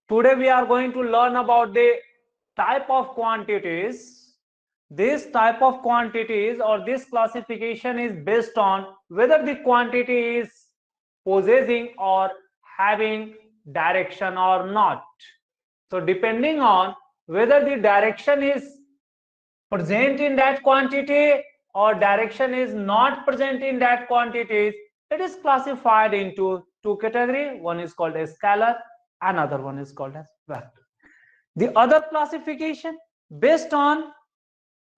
Today we are going to learn about the type of quantities. This type of quantities or this classification is based on whether the quantity is possessing or having direction or not. So depending on whether the direction is present in that quantity or direction is not present in that quantity, it is classified into two categories. One is called a scalar, another one is called as vector. The other classification based on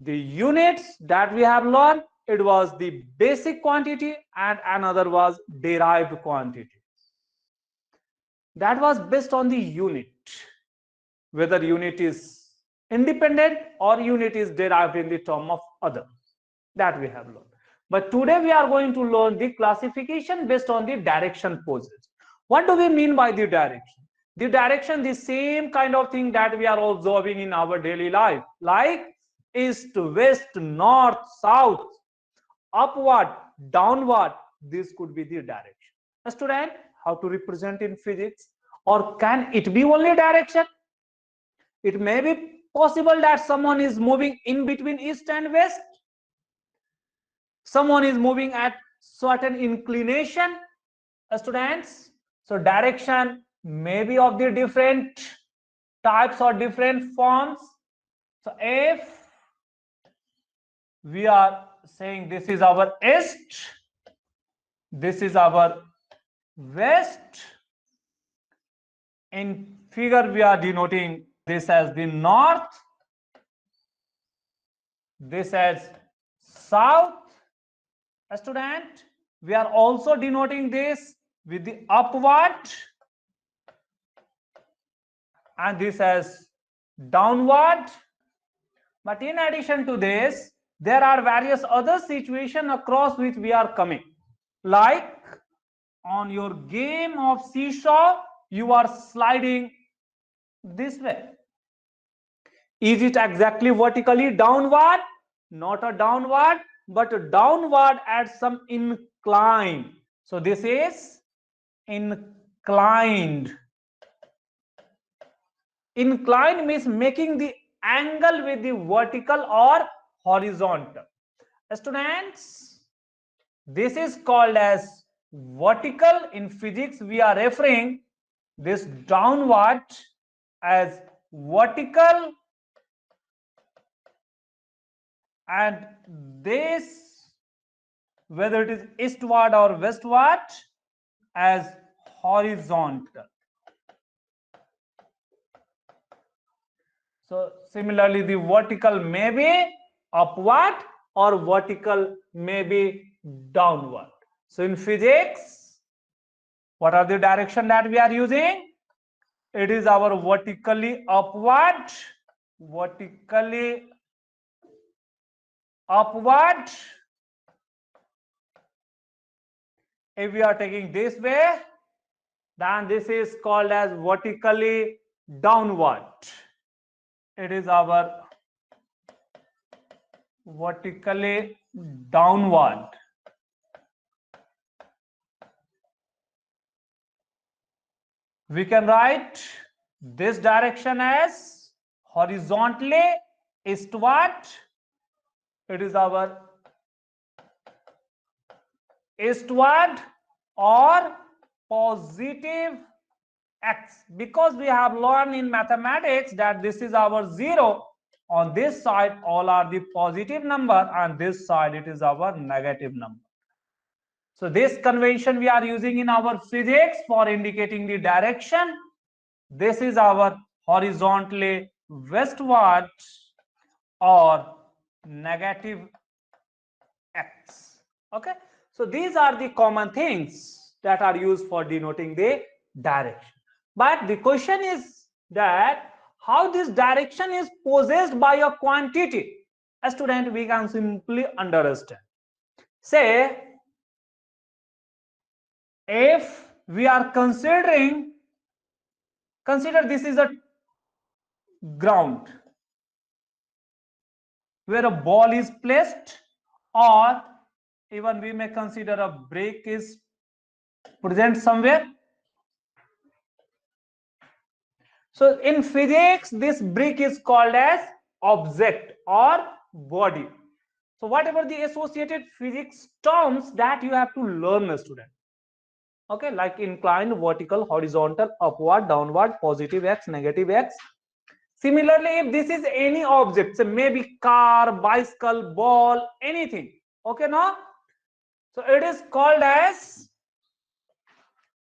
the units that we have learned, it was the basic quantity and another was derived quantity. That was based on the unit, whether unit is independent or unit is derived in the term of other, that we have learned. But today we are going to learn the classification based on the direction possessed. What do we mean by the direction? The direction, the same kind of thing that we are observing in our daily life, like east, west, north, south, upward, downward. This could be the direction. Student, how to represent in physics? Or can it be only direction? It may be possible that someone is moving in between east and west. Someone is moving at certain inclination, students. So direction may be of the different types or different forms. So if we are saying this is our east, this is our west, in figure we are denoting this as the north, this as south. Student, we are also denoting this with the upward and this as downward. But in addition to this, there are various other situations across which we are coming. Like on your game of seesaw, you are sliding this way. Is it exactly vertically downward? Not a downward, but a downward at some incline. So this is inclined. Inclined means making the angle with the vertical or horizontal. Students, this is called as vertical. In physics, we are referring this downward as vertical, and this, whether it is eastward or westward, as horizontal. So similarly, the vertical may be upward or vertical may be downward. So in physics, what are the direction that we are using? It is our vertically upward, vertically upward. If we are taking this way, then this is called as vertically downward. It is our vertically downward. We can write this direction as horizontally eastward. It is our eastward or positive x, because we have learned in mathematics that this is our 0. On this side all are the positive number and this side it is our negative number. So this convention we are using in our physics for indicating the direction. This is our horizontally westward or negative x. Okay, so these are the common things that are used for denoting the direction. But the question is that how this direction is possessed by a quantity. A student, we can simply understand. Say, if we are consider this is a ground where a ball is placed, or even we may consider a break is present somewhere. So in physics, this brick is called as object or body. So whatever the associated physics terms that you have to learn, student. Okay, like inclined, vertical, horizontal, upward, downward, positive x, negative x. Similarly, if this is any object, so maybe car, bicycle, ball, anything. Okay, now, so it is called as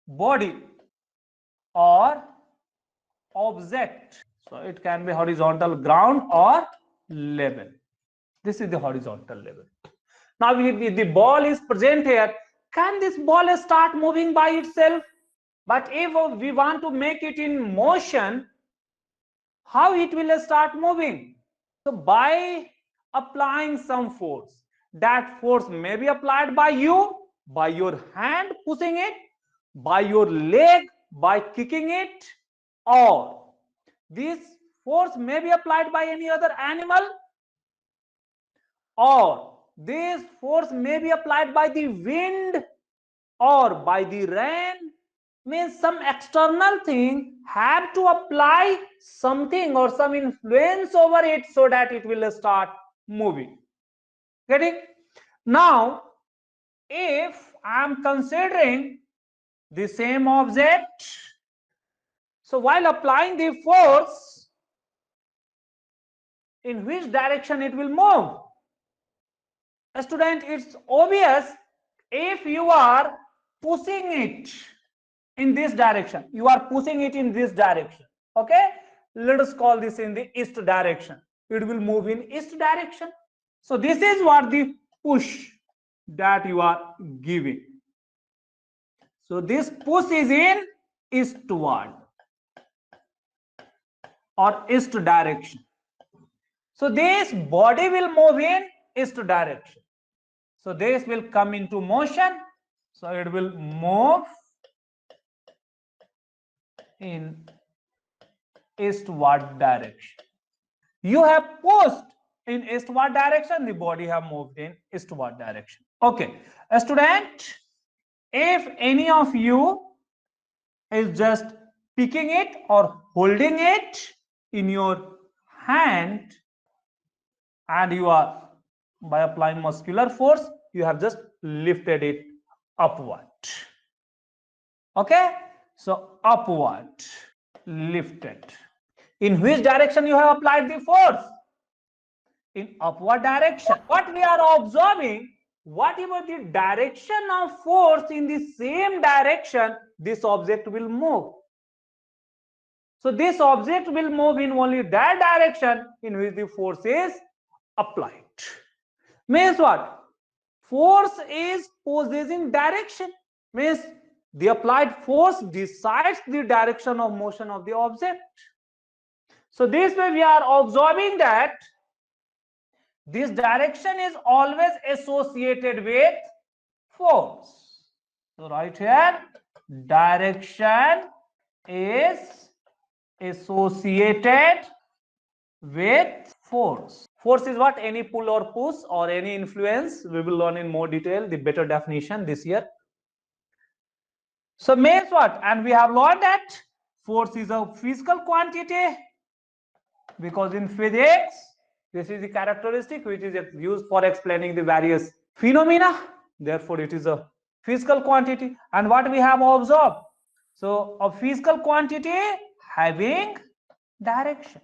body or object. So it can be horizontal ground or level. This is the horizontal level. Now, if the ball is present here, can this ball start moving by itself? But if we want to make it in motion, how it will start moving? So by applying some force, that force may be applied by you, by your hand pushing it, by your leg, by kicking it, or this force may be applied by any other animal, or this force may be applied by the wind or by the rain. Means some external thing have to apply something or some influence over it so that it will start moving. Getting? Now, if I am considering the same object, so while applying the force, in which direction it will move? Student, it's obvious. If you are pushing it in this direction, you are pushing it in this direction. Okay, let us call this in the east direction. It will move in east direction. So this is what the push that you are giving. So this push is in eastward or east direction. So this body will move in east direction. So this will come into motion. So it will move in eastward direction. You have pushed in eastward direction, the body have moved in eastward direction. Okay, a student, if any of you is just picking it or holding it in your hand, and you are, by applying muscular force, you have just lifted it upward. Okay, so upward, lifted. In which direction you have applied the force? In upward direction. What we are observing, whatever the direction of force, in the same direction this object will move. So this object will move in only that direction in which the force is applied. Means what? Force is possessing direction. Means the applied force decides the direction of motion of the object. So this way we are observing that this direction is always associated with force. So right here, direction is associated with force. Force is what? Any pull or push or any influence. We will learn in more detail the better definition this year. So means what? And we have learned that force is a physical quantity, because in physics this is the characteristic which is used for explaining the various phenomena. Therefore it is a physical quantity. And what we have observed, so a physical quantity having direction.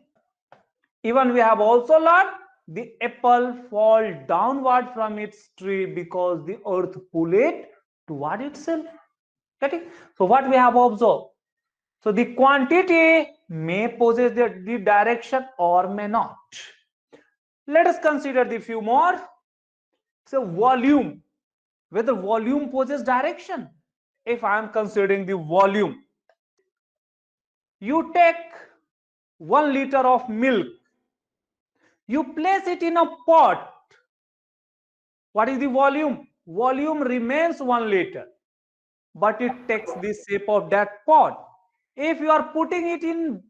Even we have also learned the apple fall downward from its tree because the earth pull it toward itself. Getting? So what we have observed, so the quantity may possess the direction or may not. Let us consider the few more. So volume, whether volume possesses direction. If I am considering the volume, you take 1 liter of milk, you place it in a pot. What is the volume? Volume remains 1 liter, but it takes the shape of that pot. If you are putting it in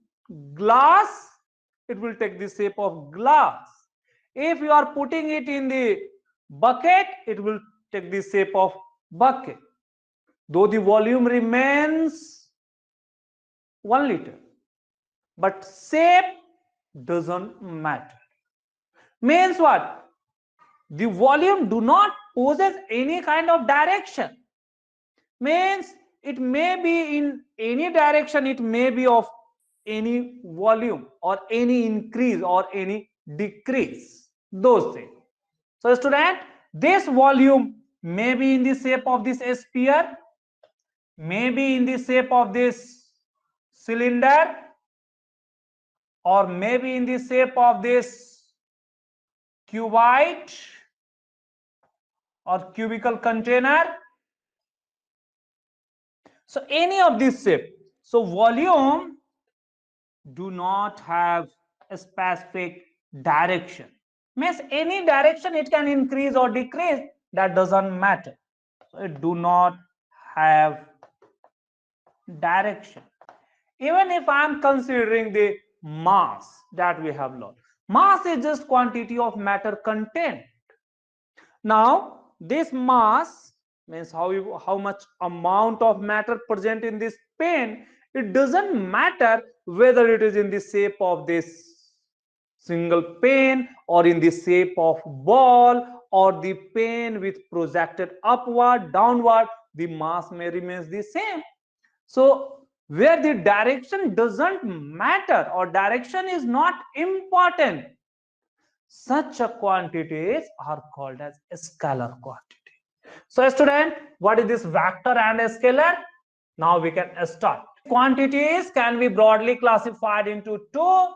glass, it will take the shape of glass. If you are putting it in the bucket, it will take the shape of bucket, though the volume remains 1 liter. but shape doesn't matter. Means what? The volume do not possess any kind of direction. Means it may be in any direction, it may be of any volume or any increase or any decrease, those things. So student, this volume may be in the shape of this sphere, may be in the shape of this cylinder, or maybe in the shape of this cuboid or cubical container. So any of this shape. So volume do not have a specific direction. Means any direction it can increase or decrease, that doesn't matter. So it do not have direction. Even if I am considering the mass that we have learned, mass is just quantity of matter content. Now this mass means how much amount of matter present in this pen. It doesn't matter whether it is in the shape of this single pen or in the shape of ball or the pen with projected upward, downward, the mass may remains the same. So where the direction doesn't matter or direction is not important, such a quantities are called as scalar quantity. So student, what is this vector and scalar? Now we can start. Quantities can be broadly classified into two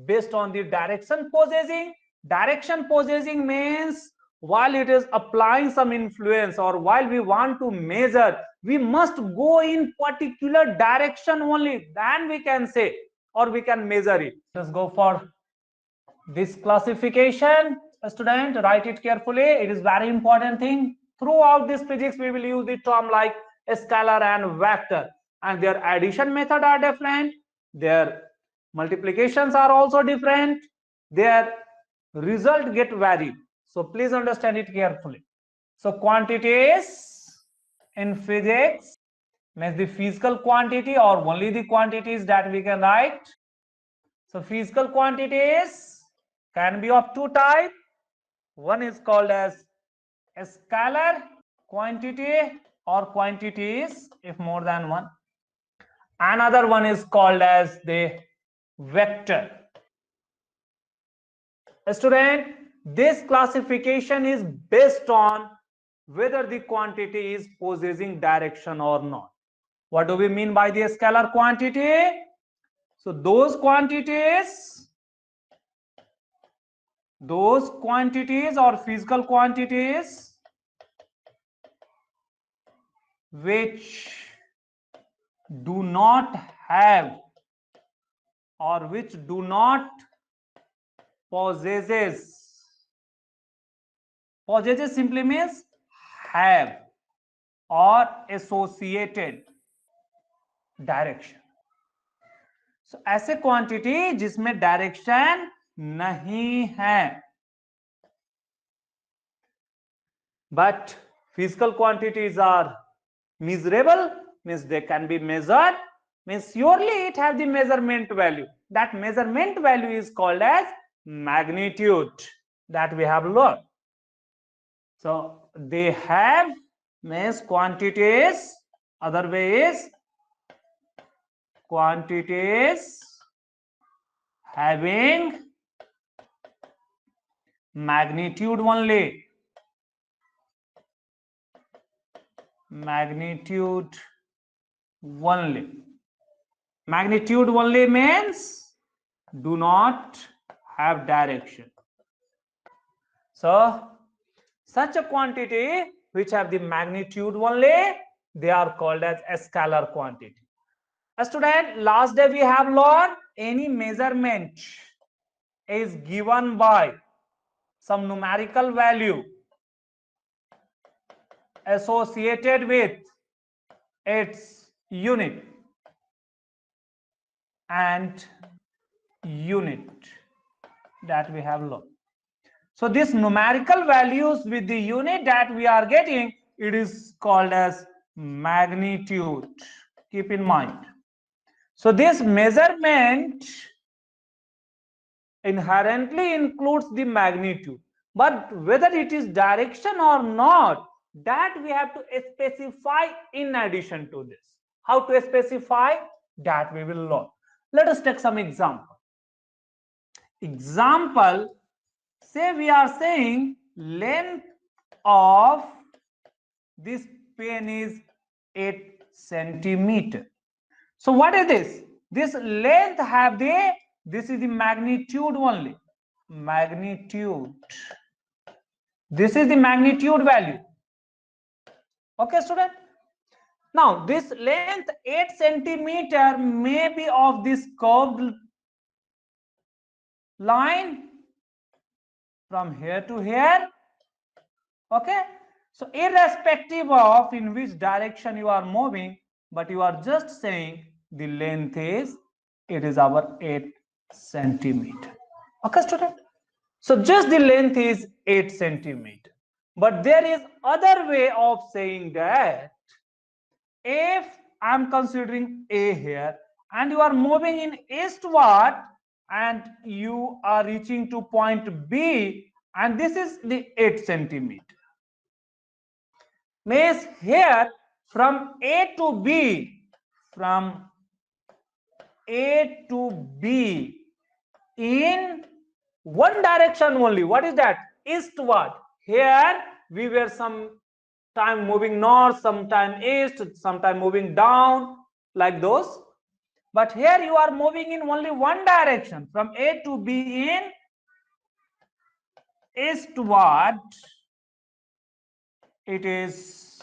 based on the direction possessing. Direction possessing means while it is applying some influence or while we want to measure, we must go in particular direction only, then we can say or we can measure it. Let's go for this classification. Student, write it carefully. It is very important thing. Throughout this physics, we will use the term like scalar and vector, and their addition method are different. Their multiplications are also different. Their result get varied. So please understand it carefully. So quantities in physics means the physical quantity or only the quantities that we can write. So physical quantities can be of two types. One is called as a scalar quantity or quantities if more than one. Another one is called as the vector. Student, this classification is based on whether the quantity is possessing direction or not. What do we mean by the scalar quantity? So those quantities or physical quantities which do not have or which do not possesses simply means have or associated direction. So ऐसे quantity जिसमें direction नहीं है, but physical quantities are measurable, means they can be measured, means surely it has the measurement value. That measurement value is called as magnitude that we have learned. So they have means quantities, other way is quantities having magnitude only. Magnitude only. Magnitude only means do not have direction. So such a quantity which have the magnitude only, they are called as a scalar quantity. Student, last day we have learned any measurement is given by some numerical value associated with its unit and unit that we have learned. So this numerical values with the unit that we are getting, it is called as magnitude. Keep in mind. So this measurement inherently includes the magnitude, but whether it is direction or not, that we have to specify in addition to this. How to specify that we will learn. Let us take some example. Example, say we are saying length of this pen is 8 centimeter. So what is this? This length have the, this is the magnitude only. Magnitude. This is the magnitude value. Okay, student? Now, this length 8 centimeter may be of this curved line from here to here. Okay? So, irrespective of in which direction you are moving, but you are just saying the length is, it is our 8 centimeter. Okay, student? So, just the length is 8 centimeter. But there is other way of saying that if I'm considering A here and you are moving in eastward and you are reaching to point B and this is the 8 centimeter. Means here from A to B, from A to B in one direction only. What is that? Eastward. Here we were some time moving north, sometime east, sometime moving down, like those. But here you are moving in only one direction, from A to B in eastward. It is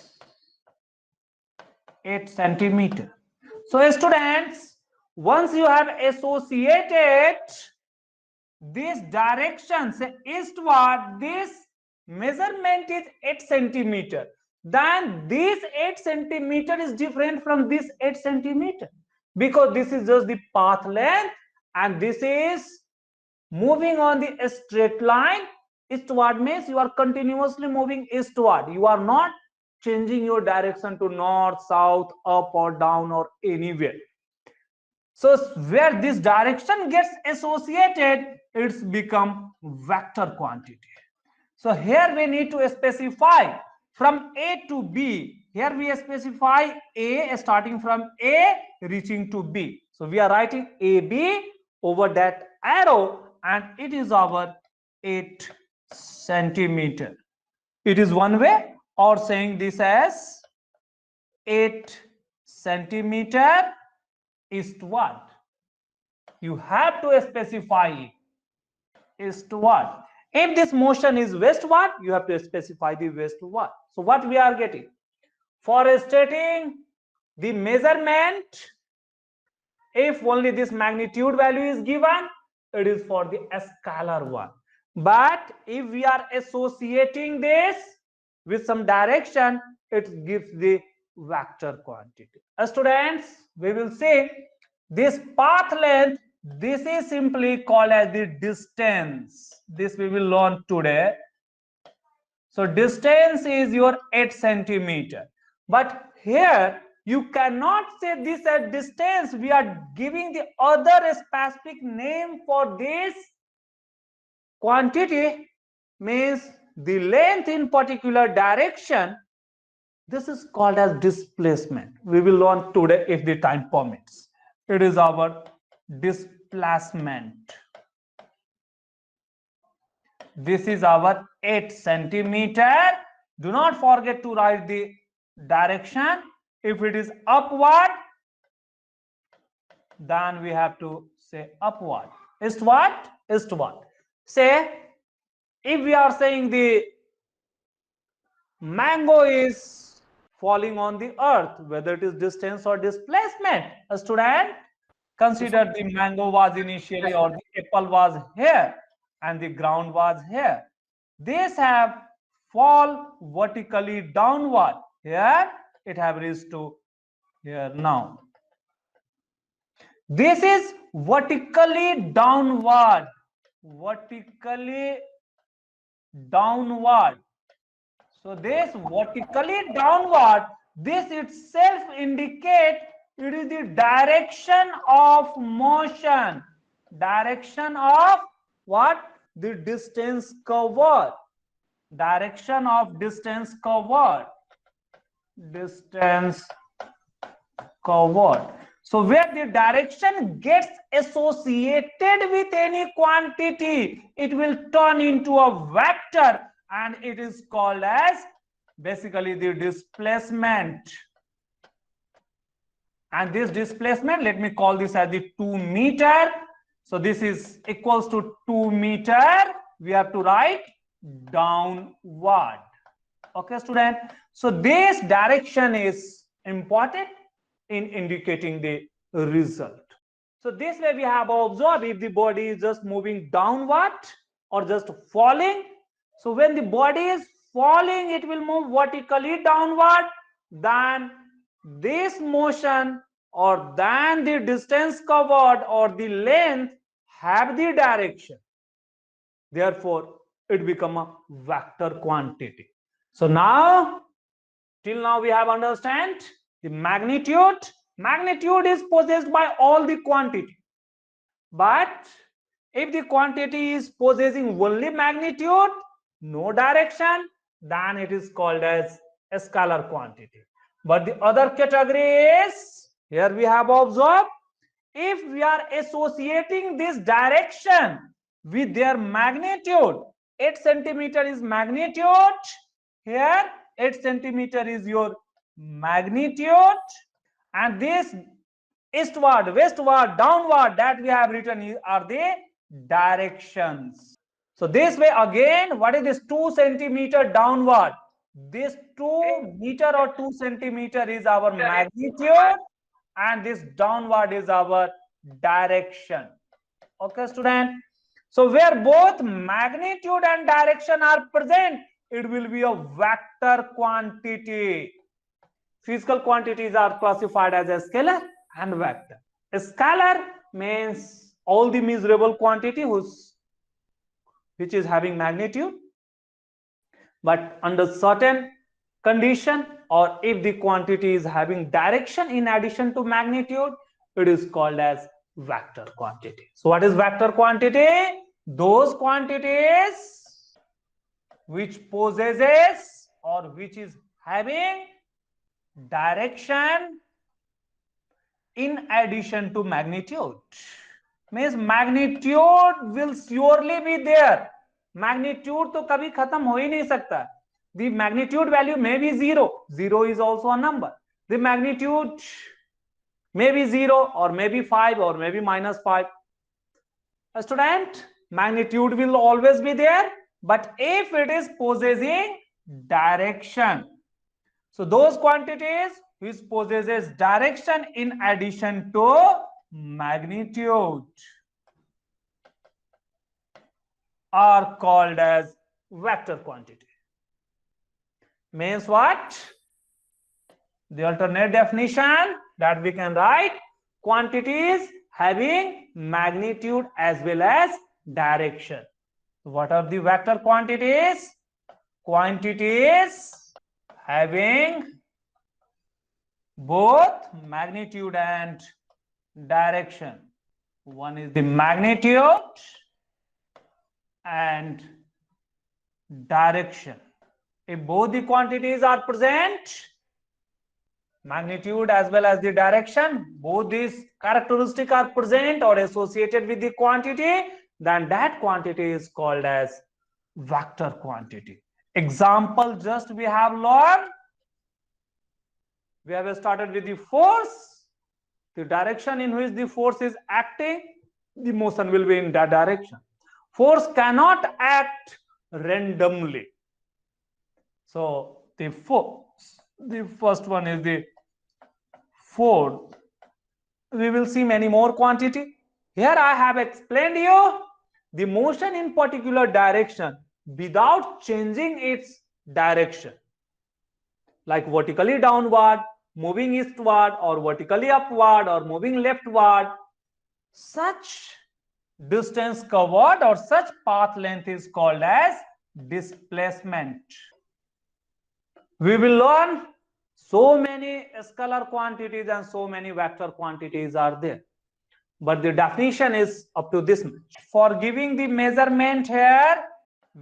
8 centimeter. So students, once you have associated this direction, say eastward, this measurement is 8 centimeter. Then this 8 centimeter is different from this 8 centimeter because this is just the path length and this is moving on the straight line. Eastward means you are continuously moving eastward. You are not changing your direction to north, south, up or down or anywhere. So where this direction gets associated, it's become vector quantity. So here we need to specify from A to B. Here we specify A starting from A reaching to B. So we are writing AB over that arrow and it is our 8 centimeter. It is one way, or saying this as 8 centimeter eastward. You have to specify it. Eastward. If this motion is westward, you have to specify the westward. So what we are getting? For stating the measurement, if only this magnitude value is given, it is for the scalar one. But if we are associating this with some direction, it gives the vector quantity. Students, we will say this path length, this is simply called as the distance. This we will learn today. So distance is your 8 centimeter. But here you cannot say this as distance. We are giving the other specific name for this quantity, means the length in particular direction. This is called as displacement. We will learn today if the time permits. It is our displacement. This is our 8 centimeter. Do not forget to write the direction. If it is upward, then we have to say upward. Eastward, eastward. Say, if we are saying the mango is falling on the earth, whether it is distance or displacement, a student, consider the mango was initially, or the apple was here and the ground was here. These have fall vertically downward. Here it have reached to here now. This is vertically downward. Vertically downward. So this vertically downward, this itself indicate It is the direction of motion. Direction of what? The distance covered. Direction of distance covered. Distance covered. So where the direction gets associated with any quantity, it will turn into a vector, and it is called as basically the displacement. And this displacement, let me call this as the 2 meter. So this is equals to 2 meter. We have to write downward. Okay, student. So this direction is important in indicating the result. So this way we have observed if the body is just moving downward or just falling. So when the body is falling, it will move vertically downward. Then this motion or then the distance covered or the length have the direction. Therefore, it become a vector quantity. So now, till now we have understand the magnitude. Magnitude is possessed by all the quantity. But if the quantity is possessing only magnitude, no direction, then it is called as a scalar quantity. But the other category is, here we have observed, if we are associating this direction with their magnitude, 8 centimeter is magnitude, here 8 centimeter is your magnitude, and this eastward, westward, downward that we have written are the directions. So this way again, what is this 2 centimeter downward? This 2 meter or 2 centimeter is our magnitude, and this downward is our direction. Okay, student. So where both magnitude and direction are present, it will be a vector quantity. Physical quantities are classified as a scalar and vector. A scalar means all the measurable quantity which is having magnitude, but under certain condition or if the quantity is having direction in addition to magnitude, it is called as vector quantity. So what is vector quantity? Those quantities which possesses or which is having direction in addition to magnitude. Means magnitude will surely be there. Magnitude तो कभी खत्म हो ही नहीं सकता. The magnitude value may be 0. 0 is also a number. The magnitude may be 0 or maybe 5 or maybe minus 5. A student, magnitude will always be there, but if it is possessing direction, so those quantities which possesses direction in addition to magnitude are called as vector quantity. Means what? The alternate definition that we can write, quantities having magnitude as well as direction. What are the vector quantities? Quantities having both magnitude and direction. One is the magnitude and direction. If both the quantities are present, magnitude as well as the direction, both these characteristics are present or associated with the quantity, then that quantity is called as vector quantity. Example just we have learned. We have started with the force, the direction in which the force is acting, the motion will be in that direction. Force cannot act randomly. So the force, the first one is the force. We will see many more quantity. Here I have explained you the motion in particular direction without changing its direction, like vertically downward, moving eastward, or vertically upward, or moving leftward. Such distance covered or such path length is called as displacement. We will learn So many scalar quantities and so many vector quantities are there, but the definition is up to this much. For giving the measurement here,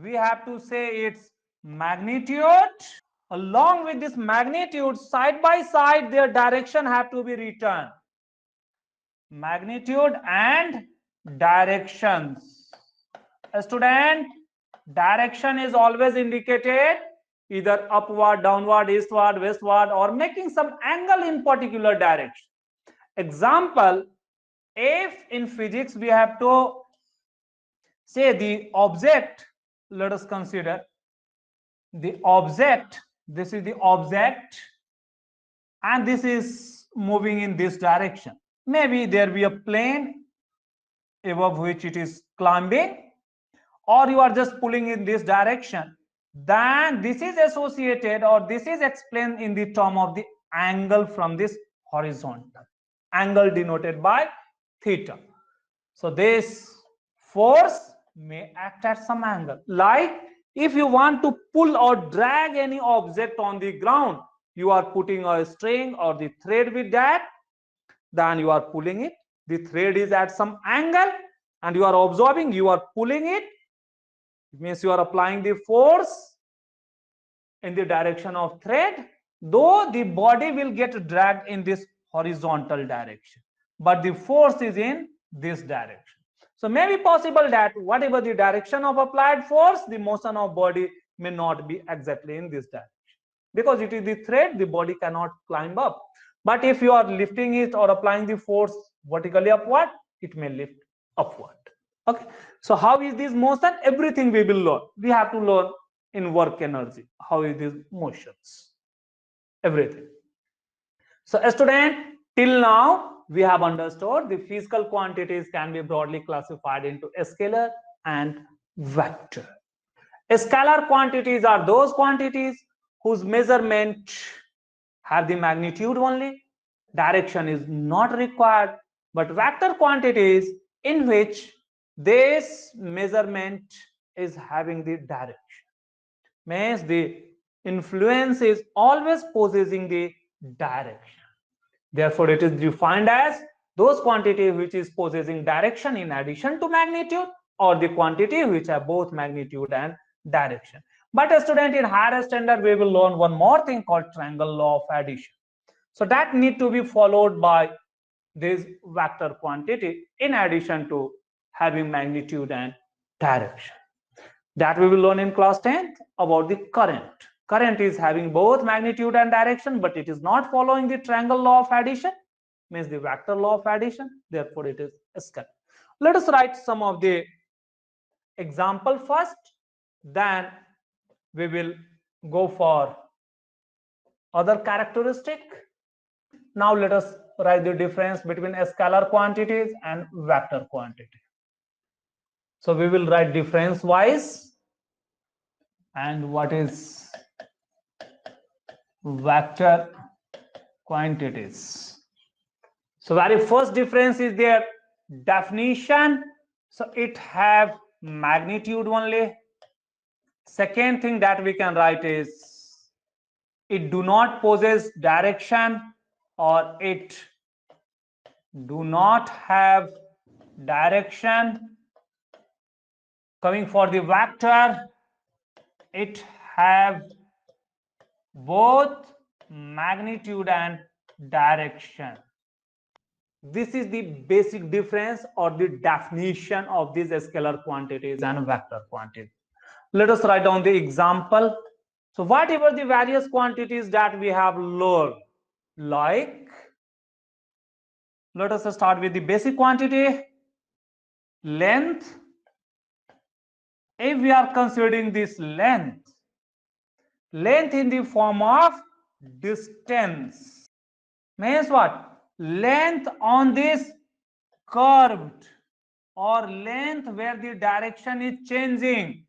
we have to say its magnitude. Along with this magnitude, side by side, their direction have to be written. Magnitude and directions. Student, direction is always indicated either upward, downward, eastward, westward, or making some angle in particular direction. Example, if in physics we have to say the object, let us consider the object, this is the object, and this is moving in this direction. Maybe there be a plane above which it is climbing, or you are just pulling in this direction. Then this is associated, or this is explained in the term of the angle from this horizontal, angle denoted by theta. So this force may act at some angle. Like if you want to pull or drag any object on the ground, you are putting a string or the thread with that, then you are pulling it. The thread is at some angle and you are observing, you are pulling it. It means you are applying the force in the direction of thread, though the body will get dragged in this horizontal direction, but the force is in this direction. So may be possible that whatever the direction of applied force, the motion of body may not be exactly in this direction. Because it is the thread, the body cannot climb up. But if you are lifting it or applying the force vertically upward, it may lift upward. Okay. So how is this motion? Everything we will learn. We have to learn in work energy. How is this motions? Everything. So student, till now we have understood the physical quantities can be broadly classified into scalar and vector. Scalar quantities are those quantities whose measurement have the magnitude only, direction is not required, but vector quantities in which this measurement is having the direction, means the influence is always possessing the direction. Therefore, it is defined as those quantities which is possessing direction in addition to magnitude, or the quantity which have both magnitude and direction. But a student, in higher standard, we will learn one more thing called triangle law of addition. So that need to be followed by this vector quantity in addition to having magnitude and direction. That we will learn in class 10th about the current. Current is having both magnitude and direction, but it is not following the triangle law of addition, means the vector law of addition. Therefore, it is scalar. Let us write some of the example first, then we will go for other characteristic. Now let us write the difference between scalar quantities and vector quantity. So we will write difference wise and what is vector quantities. So very first difference is their definition. So it have magnitude only. Second thing that we can write is it do not possess direction, or it do not have direction. Coming for the vector, it have both magnitude and direction. This is the basic difference or the definition of these scalar quantities and vector quantities. Let us write down the example. So whatever the various quantities that we have learned, like, let us start with the basic quantity, length. If we are considering this length in the form of distance, means what? Length on this curved, or length where the direction is changing.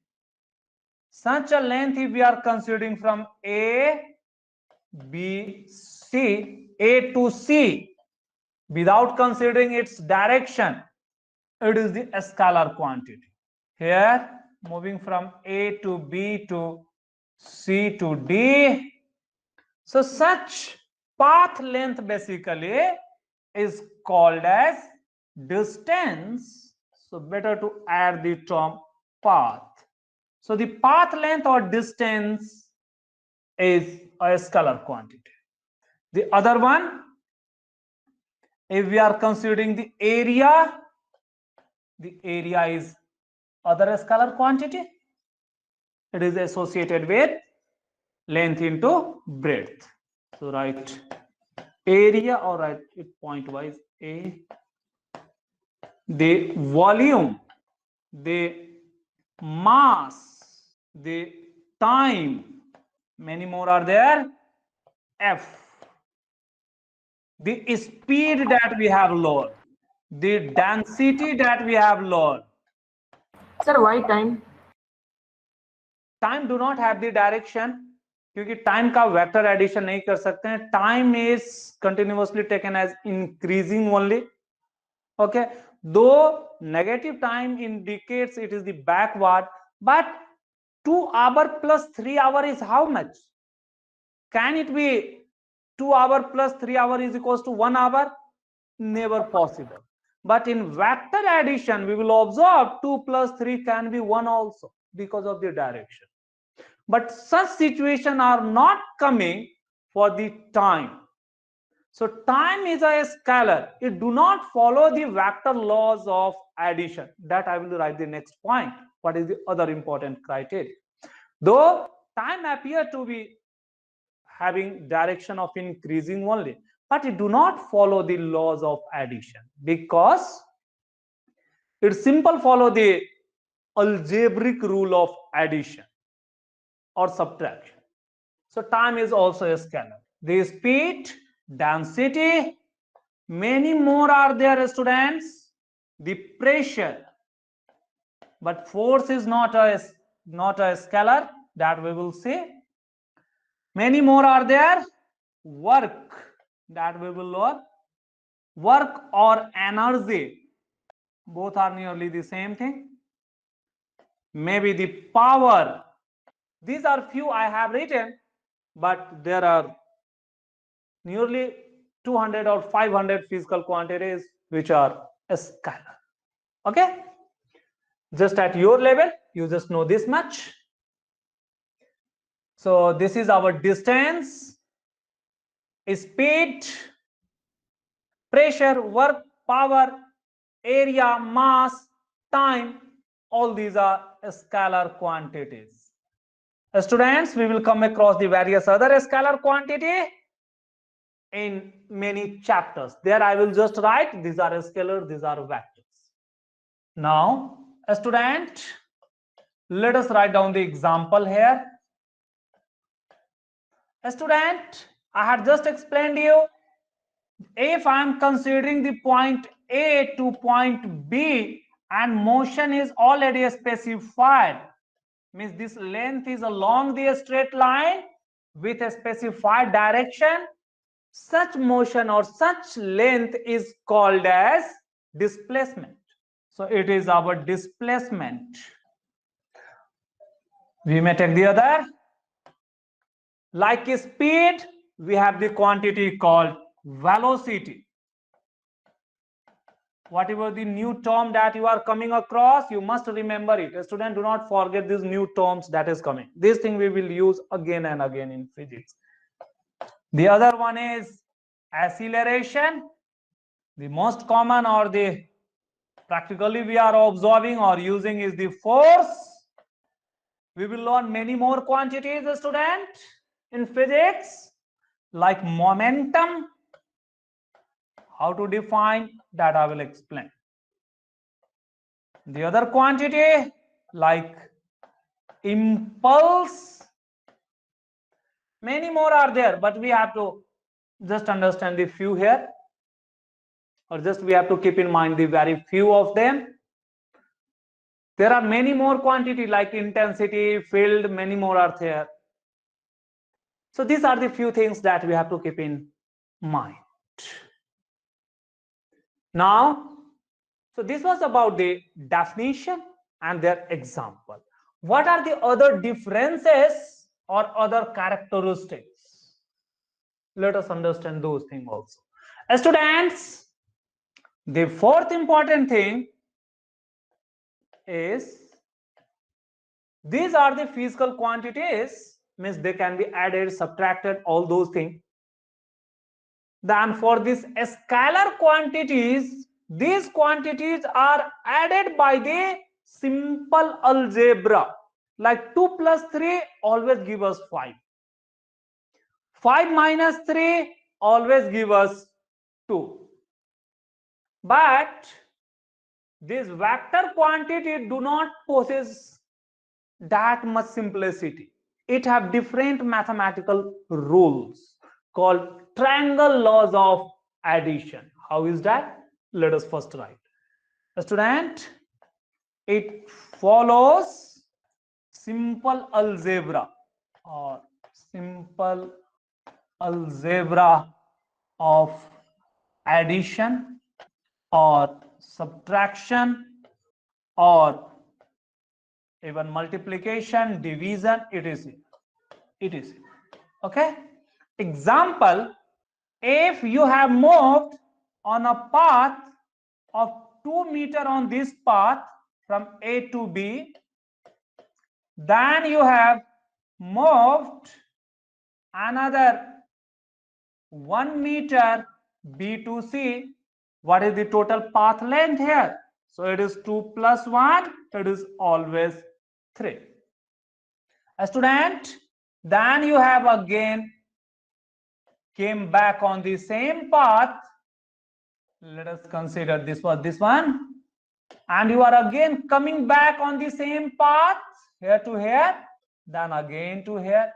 Such a length, if we are considering from A, B, C, A to C, without considering its direction, it is the scalar quantity. Here, moving from A to B to C to D, So such path length basically is called as distance. So better to add the term path. So the path length or distance is a scalar quantity. The other one, if we are considering the area is other scalar quantity. It is associated with length into breadth. So write area or write it point wise A. The volume, the mass, the time, many more are there. F. The speed that we have lowered, the density that we have lowered. Sir, why time? Time do not have the direction, क्योंकि time का vector addition नहीं कर सकते हैं. Time is continuously taken as increasing only. Okay, though negative time indicates it is the backward, but 2 hour plus 3 hour is how much? Can it be 2 hour plus 3 hour is equals to 1 hour? Never possible. But in vector addition, we will observe 2 plus 3 can be 1 also because of the direction. But such situations are not coming for the time. So time is a scalar. It do not follow the vector laws of addition. That I will write the next point. What is the other important criteria? Though time appear to be having direction of increasing only, but it do not follow the laws of addition, because it simple follow the algebraic rule of addition or subtraction. So time is also a scalar. The speed, density, many more are there, students. The pressure, but force is not a scalar, that we will see. Many more are there. Work, that we will learn. Work or energy, both are nearly the same thing. Maybe the power. These are few I have written, but there are nearly 200 or 500 physical quantities which are a scalar. Okay, just at your level you just know this much. So this is our distance, speed, pressure, work, power, area, mass, time. All these are scalar quantities. Students, we will come across the various other scalar quantity in many chapters. There I will just write these are scalar, these are vectors. Now, a student, let us write down the example here. A student, I had just explained to you, if I am considering the point A to point B and motion is already specified, means this length is along the straight line with a specified direction, such motion or such length is called as displacement. So it is our displacement. We may take the other. Like speed, we have the quantity called velocity. Whatever the new term that you are coming across, you must remember it. Student, do not forget these new terms that is coming. This thing we will use again and again in physics. The other one is acceleration. The most common or the practically we are observing or using is the force. We will learn many more quantities, student, in physics, like momentum. How to define that I will explain. The other quantity like impulse, many more are there, but we have to just understand the few here, or just we have to keep in mind the very few of them. There are many more quantity like intensity, field, many more are there. So these are the few things that we have to keep in mind. Now, so this was about the definition and their example. What are the other differences or other characteristics? Let us understand those things also. Students, the fourth important thing is these are the physical quantities, means they can be added, subtracted, all those things. Then for these scalar quantities, these quantities are added by the simple algebra. Like 2 plus 3 always give us 5. 5 minus 3 always give us 2. But this vector quantity do not possess that much simplicity. It have different mathematical rules called triangle laws of addition. How is that? Let us first write. Student, it follows simple algebra or simple algebra of addition or subtraction or even multiplication, division, etc. Okay. Example, if you have moved on a path of 2 meters on this path from A to B, then you have moved another 1 meter B to C. What is the total path length here? So it is 2 plus 1, it is always 3. A student, then you have again came back on the same path. Let us consider this was this one, and you are again coming back on the same path here to here, then again to here.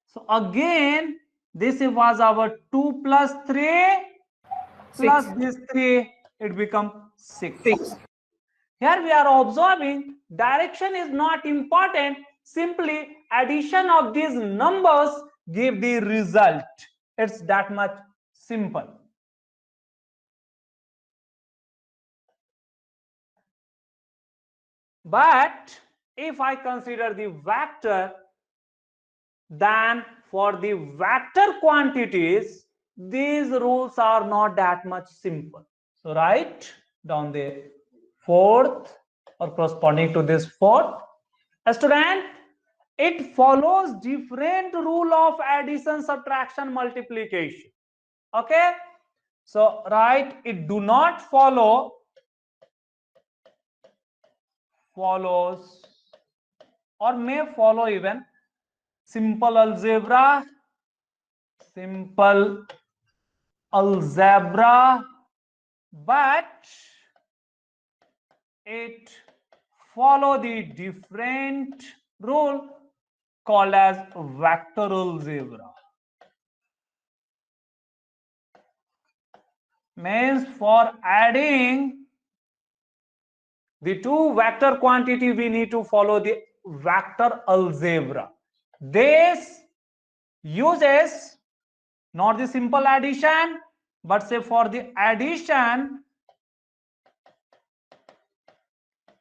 So again this was our 2 plus 3 plus 6. this 3, it becomes 6. 6. Here we are observing direction is not important, simply addition of these numbers give the result. It's that much simple. But if I consider the vector, then for the vector quantities, these rules are not that much simple. So write down the fourth or corresponding to this fourth. A student, it follows different rule of addition, subtraction, multiplication. Okay. So write it do not follows or may follow even simple algebra, but it follow the different rule called as vector algebra. Means for adding the two vector quantity, we need to follow the vector algebra. This uses not the simple addition, but say for the addition,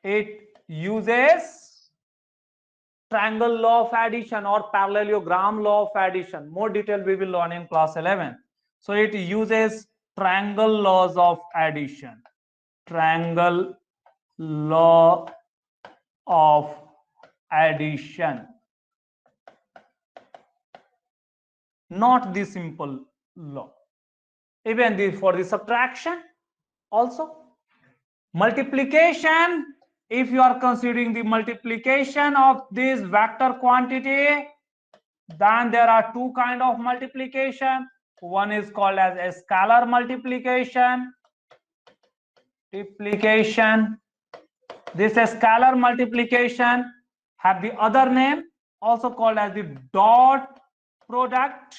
it uses triangle law of addition or parallelogram law of addition. More detail we will learn in class 11. So it uses triangle laws of addition. Triangle law of addition, not the simple law. Even for the subtraction also. Multiplication, if you are considering the multiplication of this vector quantity, then there are two kind of multiplication. One is called as a scalar multiplication. This scalar multiplication have the other name also called as the dot product,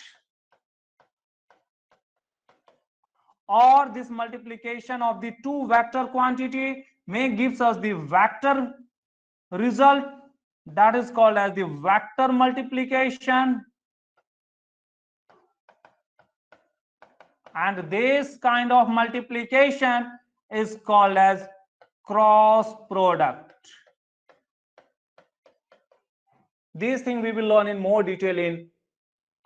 or this multiplication of the two vector quantity may gives us the vector result, that is called as the vector multiplication. And this kind of multiplication is called as cross product. These things we will learn in more detail in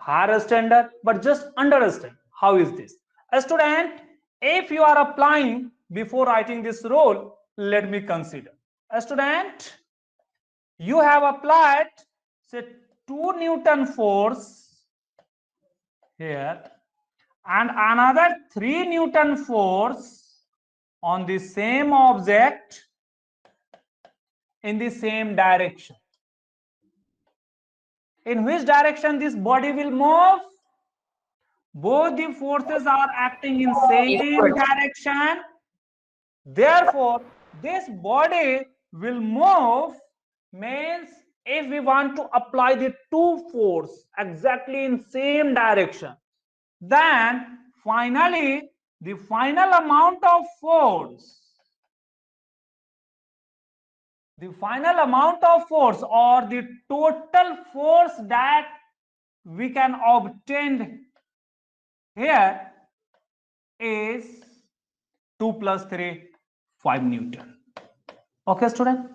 higher standard, but just understand how is this. A student, if you are applying, before writing this rule, let me consider. A student, you have applied say 2 Newton force here and another 3 Newton force on the same object in the same direction. In which direction this body will move? Both the forces are acting in same direction. Therefore, this body will move, means if we want to apply the two force exactly in same direction, then finally the final amount of force, or the total force that we can obtain here is 2 plus 3, 5 Newton. Okay, student?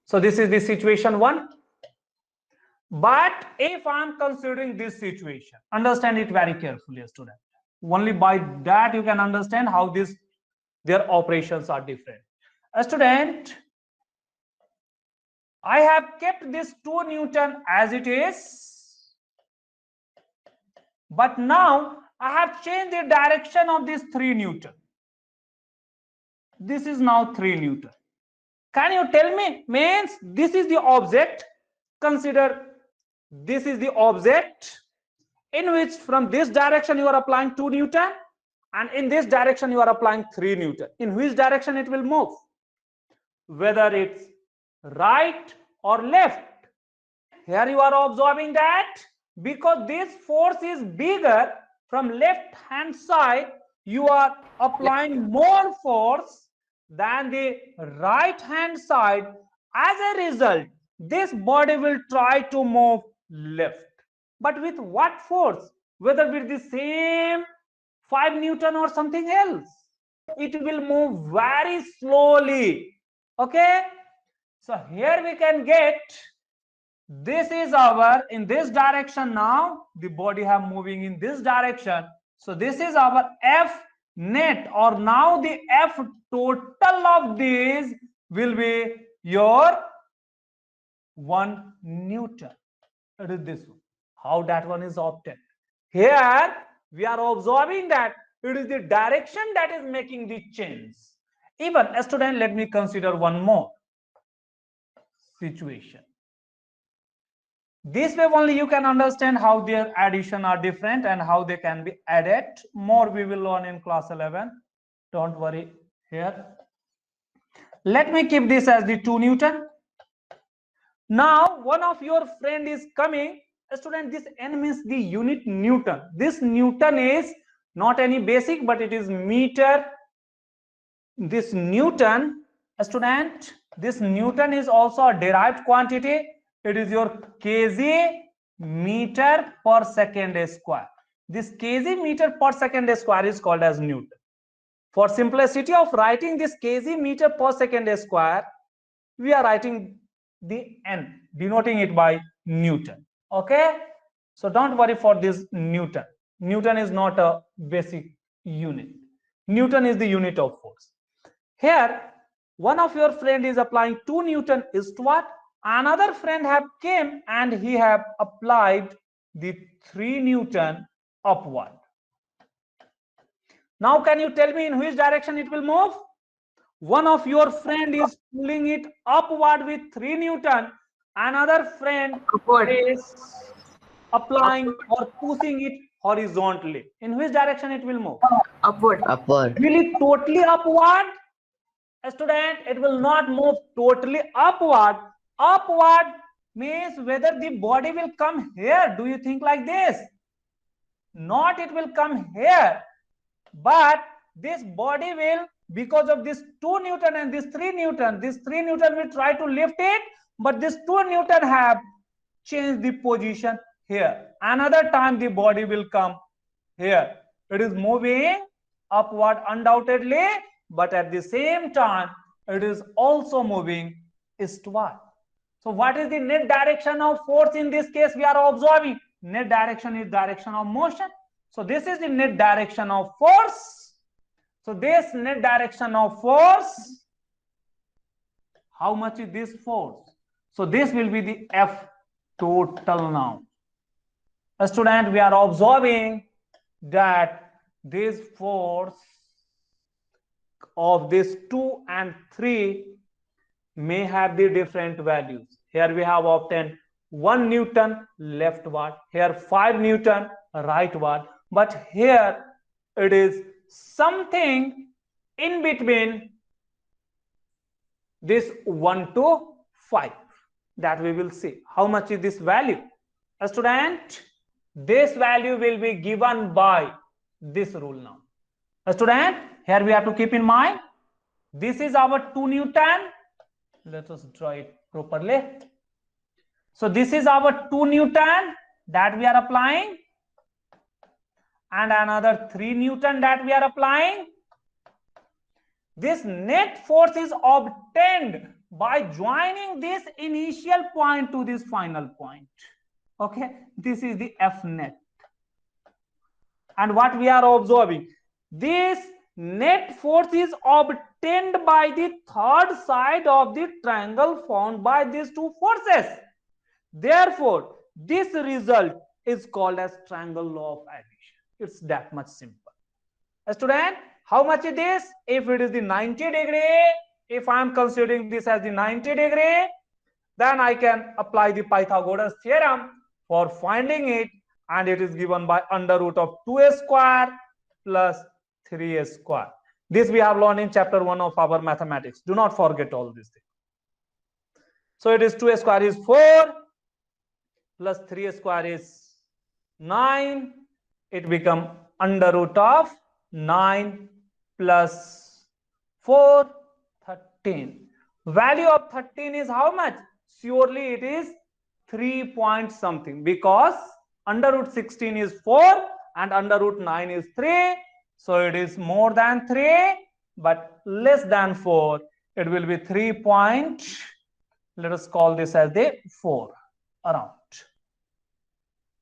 So this is the situation 1. But if I'm considering this situation, understand it very carefully, student. Only by that you can understand how their operations are different. A student, I have kept this 2 Newton as it is, but now I have changed the direction of this 3 Newton. This is now 3 Newton. Can you tell me? Means this is the object. Consider this is the object in which from this direction you are applying 2 Newton and in this direction you are applying 3 Newton. In which direction it will move? Whether it's right or left. Here you are observing that because this force is bigger, from left hand side you are applying more force than the right hand side. As a result, this body will try to move left. But with what force? Whether with the same 5 Newton or something else, it will move very slowly. Okay, so here we can get, this is our, in this direction now, the body have moving in this direction. So this is our F net, or now the F total of these will be your 1 Newton. It is this one. How that one is obtained? Here we are observing that it is the direction that is making the change. Even a student, let me consider one more situation. This way only you can understand how their addition are different and how they can be added. More we will learn in class 11. Don't worry here. Let me keep this as the 2 Newton. Now one of your friend is coming. Student, this N means the unit Newton. This Newton is not any basic, but it is meter. This Newton, student, this Newton is also a derived quantity. It is your kg meter per second square. This kg meter per second square is called as Newton. For simplicity of writing this kg meter per second square, we are writing the N, denoting it by Newton. Okay, so don't worry for this Newton. Newton is not a basic unit. Newton is the unit of force. Here one of your friend is applying 2 Newton is to what? Another friend have came and he have applied the 3 Newton upward. Now can you tell me in which direction it will move? One of your friend is pulling it upward with 3 Newton. Another friend is applying or pushing it horizontally. In which direction it will move? Upward. Upward. Will it totally upward? Student, it will not move totally upward. Upward means whether the body will come here. Do you think like this? Not it will come here, but this body will, because of this 2 Newton and this 3 Newton, this 3 Newton will try to lift it, but this 2 Newton have changed the position here. Another time the body will come here. It is moving upward undoubtedly, but at the same time it is also moving eastward. So what is the net direction of force in this case we are observing? net direction is direction of motion. So this is the net direction of force. So this net direction of force, how much is this force? So this will be the F total now. A student, we are observing that this force of this 2 and 3 may have the different values. Here we have obtained 1 Newton leftward, here 5 Newton rightward, but here it is something in between this 1 to 5, that we will see. How much is this value? A student, this value will be given by this rule now. A student, here we have to keep in mind, this is our 2 Newton. Let us draw it properly. So this is our 2 Newton that we are applying, and another 3 Newton that we are applying. This net force is obtained by joining this initial point to this final point. Okay, this is the F net. And what we are observing, this net force is obtained by the third side of the triangle formed by these two forces. Therefore, this result is called as triangle law of addition. It's that much simple. Student, how much it is? If it is the 90 degree, if I am considering this as the 90 degree, then I can apply the Pythagoras theorem for finding it, and it is given by under root of 2a square plus 3a square. This we have learned in chapter 1 of our mathematics. Do not forget all these things. So it is 2a square is 4 plus 3a square is 9. It become under root of 9 plus 4, 13. Value of 13 is how much? Surely it is 3 point something, because under root 16 is 4 and under root 9 is 3. So it is more than 3 but less than 4. It will be 3 point, let us call this as the 4 around.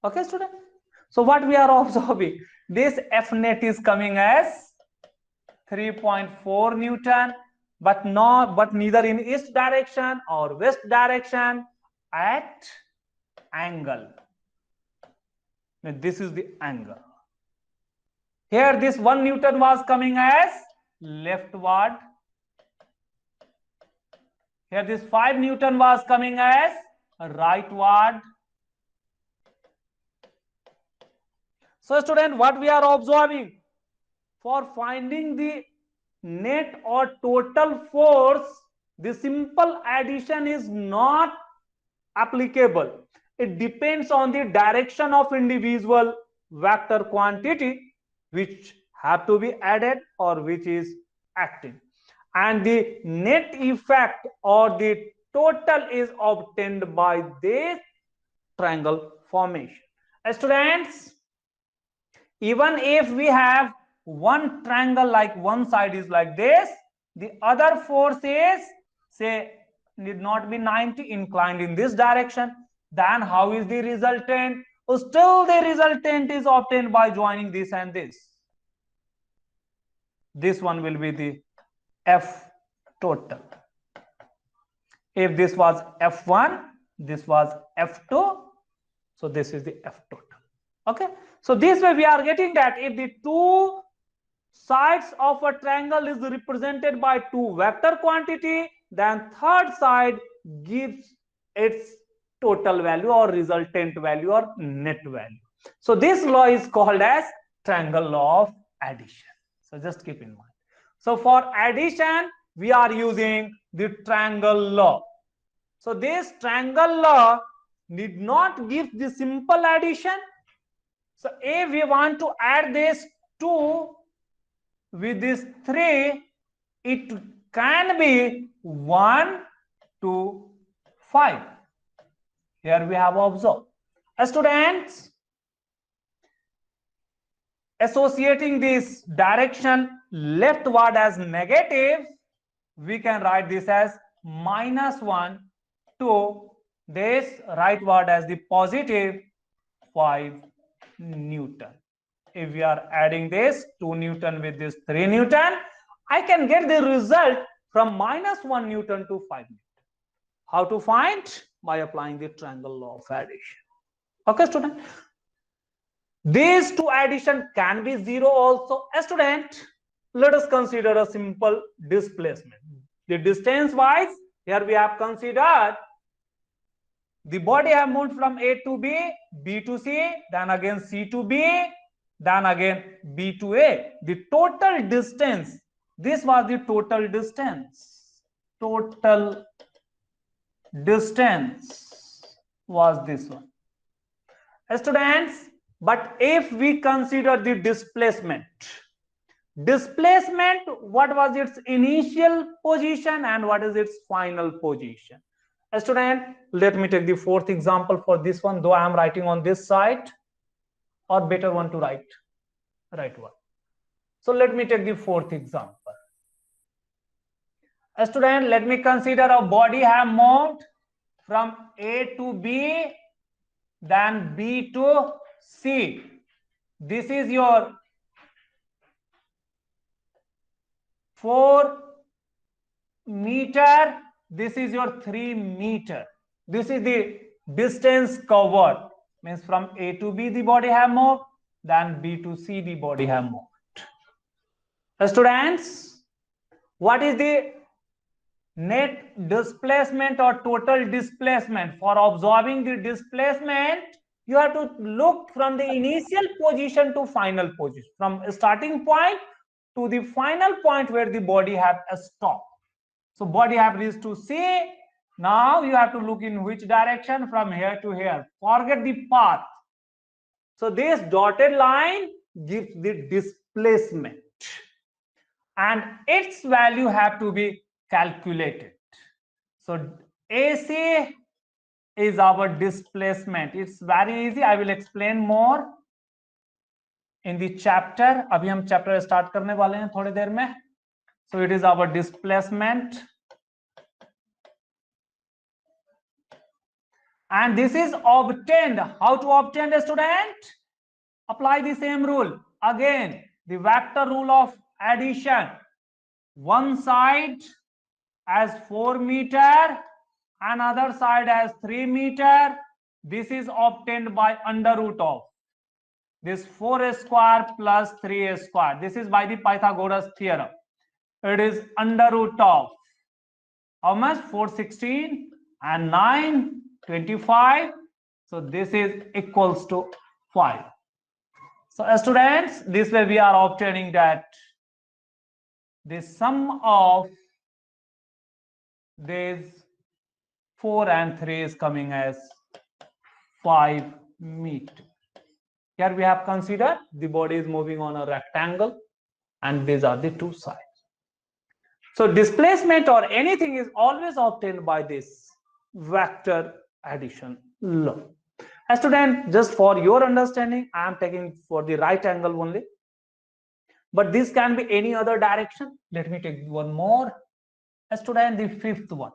Okay, student? So what we are observing, this F net is coming as 3.4 Newton, but neither in east direction or west direction, at angle. This is the angle. Here this 1 Newton was coming as leftward. Here this 5 Newton was coming as rightward. So student, what we are observing, for finding the net or total force, the simple addition is not applicable. It depends on the direction of individual vector quantity which have to be added or which is acting, and the net effect or the total is obtained by this triangle formation. Students, even if we have one triangle, like one side is like this, the other force is, say, need not be 90, inclined in this direction, then how is the resultant? Still the resultant is obtained by joining this and this. This one will be the F total. If this was F1, this was F2, so this is the F total. Okay, so this way we are getting that if the two sides of a triangle is represented by two vector quantity, then third side gives its total value or resultant value or net value. So this law is called as triangle law of addition. So just keep in mind. So for addition, we are using the triangle law. So this triangle law need not give the simple addition. So if we want to add this 2 with this 3, it can be 1 to 5. Here we have observed. Students, associating this direction leftward as negative, we can write this as -1 to this rightward as the positive 5 Newton. If we are adding this 2 Newton with this 3 Newton, I can get the result from -1 Newton to 5 Newton. How to find? By applying the triangle law of addition. Okay, student. These two addition can be 0 also. A student, let us consider a simple displacement. The distance wise, here we have considered the body have moved from A to B, B to C, then again C to B, then again B to A. The total distance, this was the total distance. Total distance was this one. Students, but if we consider the displacement, what was its initial position and what is its final position? Student, let me take the fourth example for this one, though I am writing on this side, or better one to write one. So let me take the fourth example. Student, let me consider a body have moved from A to B, then B to C. This is your 4 meter. This is your 3 meter. This is the distance covered. Means from A to B the body have moved, then B to C the body have moved. Students, what is the net displacement or total displacement? For observing the displacement, you have to look from the initial position to final position, from starting point to the final point where the body have a stop. So body have reached to C. Now you have to look in which direction, from here to here. Forget the path. So this dotted line gives the displacement, and its value have to be calculated. So AC is our displacement. It's very easy. I will explain more in the chapter. अभी हम chapter start करने वाले हैं थोड़ी देर में. So it is our displacement, and this is obtained. How to obtain, a student? Apply the same rule again, the vector rule of addition. One side as 4 meter, another side as 3 meter. This is obtained by under root of this 4 square plus 3 square. This is by the Pythagoras theorem. It is under root of how much? 416 and 9, 25. So this is equals to 5. So students, this way we are obtaining that the sum of these 4 and 3 is coming as 5 meter. Here we have considered the body is moving on a rectangle, and these are the two sides. So displacement or anything is always obtained by this vector addition law. A student, just for your understanding, I am taking for the right angle only, but this can be any other direction. Let me take one more. A student, the fifth one.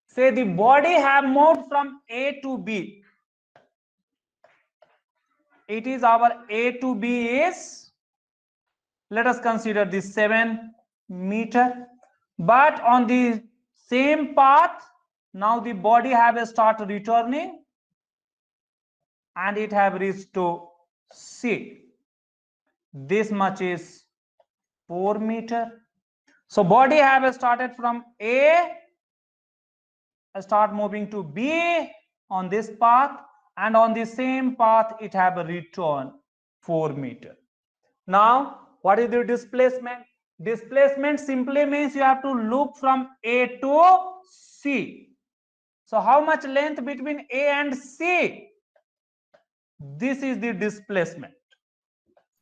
Say the body have moved from A to B. It is our A to B is, let us consider this 7 meter, but on the same path, now the body have started returning, and it have reached to C. This much is 4 meter. So body have started from A, start moving to B on this path, and on the same path it have a return 4 meter. Now what is the displacement? Displacement simply means you have to look from A to C. So how much length between A and C? This is the displacement.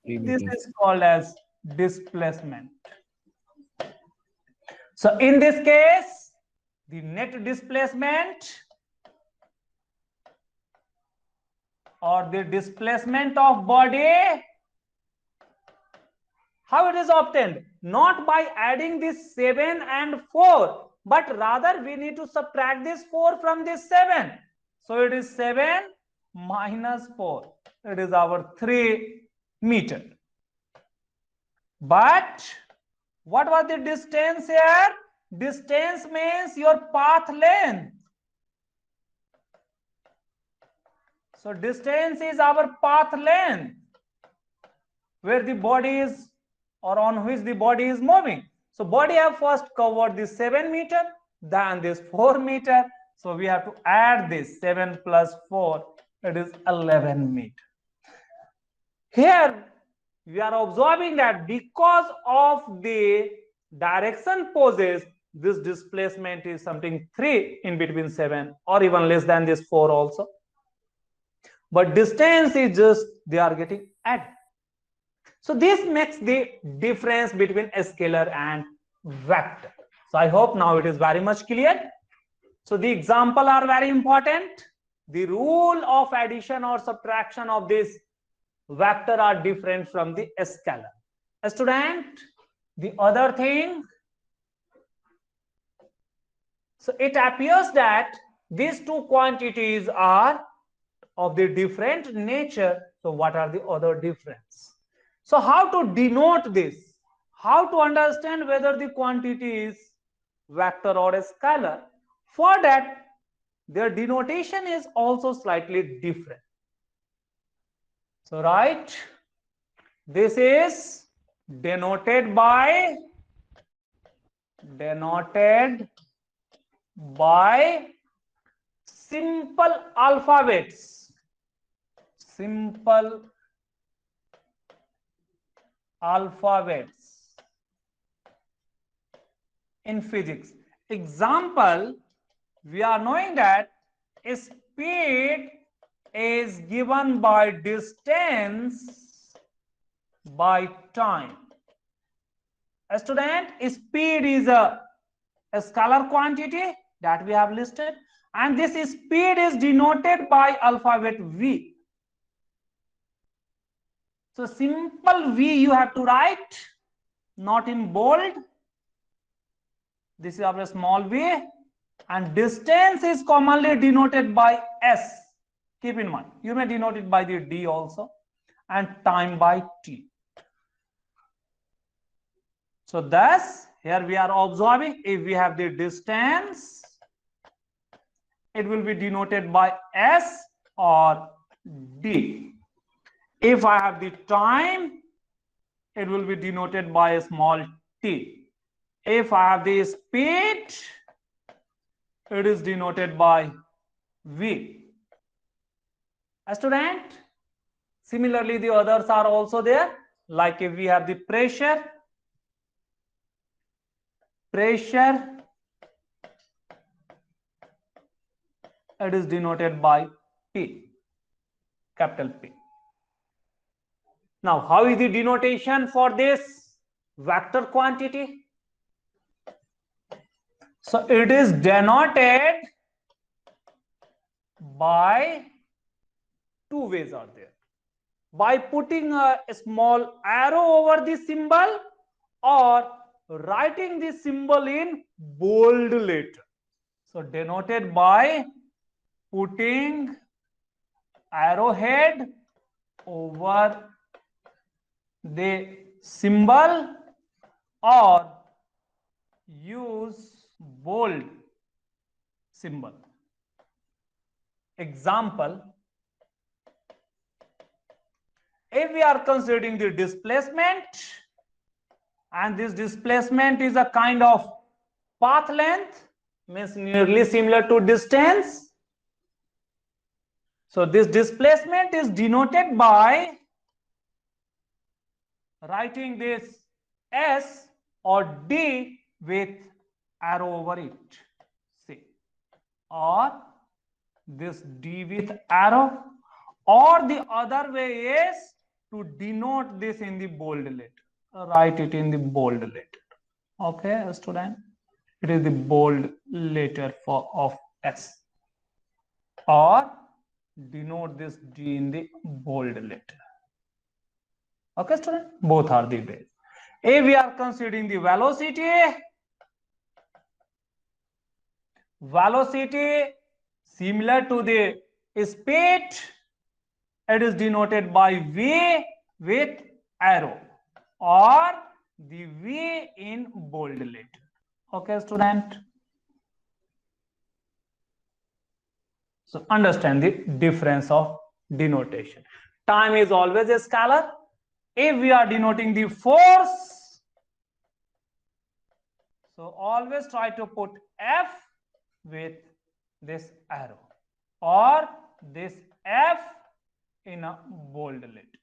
This is called as displacement. So in this case, the net displacement or the displacement of body, how it is obtained? Not by adding this 7 and 4, but rather we need to subtract this 4 from this 7. So it is 7 minus 4. It is our 3 meter. But what was the distance here? Distance means your path length. So distance is our path length, where the body is, or on which the body is moving. So body have first covered this 7 meter, then this 4 meter. So we have to add this 7 plus 4, it is 11 meter. Here we are observing that because of the direction poses, this displacement is something 3 in between 7, or even less than this 4 also. But distance is just they are getting added. So this makes the difference between a scalar and vector. So I hope now it is very much clear. So the example are very important. The rule of addition or subtraction of this vector are different from the scalar. Student, the other thing, so it appears that these two quantities are of the different nature. So what are the other difference? So how to denote this? How to understand whether the quantity is vector or a scalar? For that, their denotation is also slightly different. So right, this is denoted by simple alphabets. Simple alphabets in physics. Example, we are knowing that speed is given by distance by time. A student, speed is a scalar quantity that we have listed, and this speed is denoted by alphabet V. So simple V you have to write, not in bold. This is our small v, and distance is commonly denoted by S. Keep in mind, you may denote it by the D also, and time by T. So thus, here we are observing, if we have the distance, it will be denoted by S or D. If I have the time, it will be denoted by a small t. If I have the speed, it is denoted by V. A student, similarly the others are also there, like if we have the pressure, it is denoted by P, capital P. Now, how is the denotation for this vector quantity? So it is denoted by two ways are there. By putting a small arrow over the symbol or writing the symbol in bold letter. So denoted by putting arrowhead over the symbol or use bold symbol. Example, if we are considering the displacement, and this displacement is a kind of path length, means nearly similar to distance. So this displacement is denoted by writing this S or D with arrow over it, see, or this D with arrow, or the other way is to denote this in the bold letter. Write it in the bold letter. Okay, student, it is the bold letter of S, or denote this D in the bold letter. Okay, student, both are the ways. If we are considering the velocity, Similar to the speed, it is denoted by V with arrow or the V in bold letter. Okay, student. So understand the difference of denotation. Time is always a scalar. If we are denoting the force, so always try to put F with this arrow or this F in a bold letter.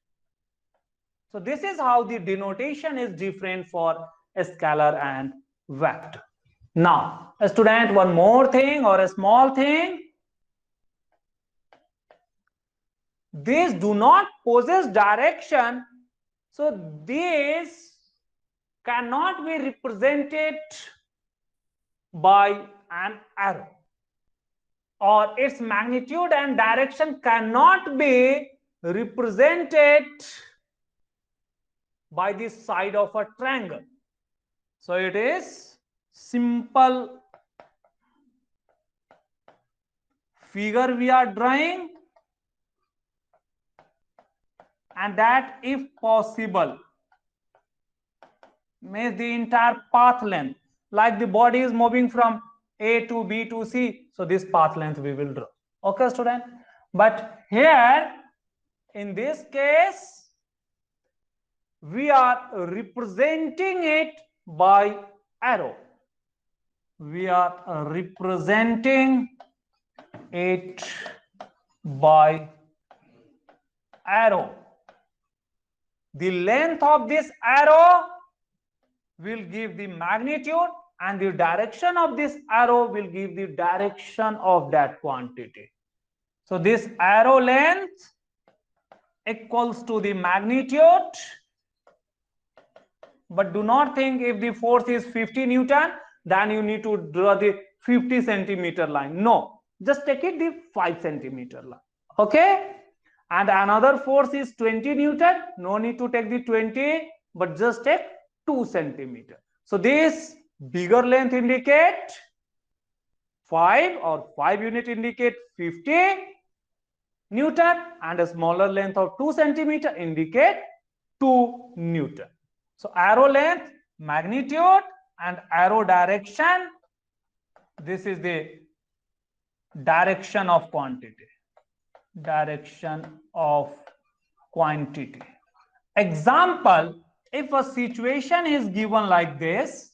So this is how the denotation is different for a scalar and vector. Now, a student, one more thing or a small thing. These do not possess direction, so these cannot be represented by an arrow, or its magnitude and direction cannot be represented by the side of a triangle. So it is simple figure we are drawing, and that if possible means the entire path length, like the body is moving from A to B to C, so this path length we will draw. Okay, student? But here in this case we are representing it by arrow. We are representing it by arrow. The length of this arrow will give the magnitude, and the direction of this arrow will give the direction of that quantity. So this arrow length equals to the magnitude, but do not think if the force is 50 Newton, then you need to draw the 50 centimeter line. No, just take it the 5 centimeter line. Okay? And another force is 20 Newton. No need to take the 20, but just take 2 centimeter. So this bigger length indicate 5, or 5 unit indicate 50 Newton, and a smaller length of 2 centimeter indicate 2 Newton. So arrow length, magnitude, and arrow direction, this is the direction of quantity. Direction of quantity. Example, if a situation is given like this,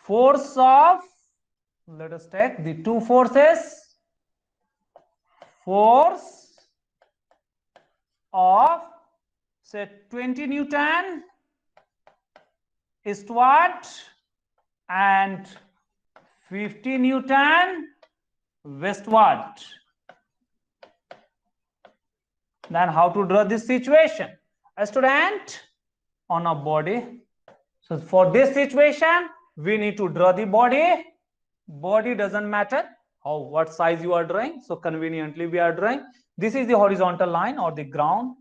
force of, let us take the two forces, force of say 20 Newton eastward and 50 Newton westward. Then how to draw this situation? A student, on a body. So for this situation, we need to draw the body. Body doesn't matter what size you are drawing. So conveniently we are drawing. This is the horizontal line or the ground.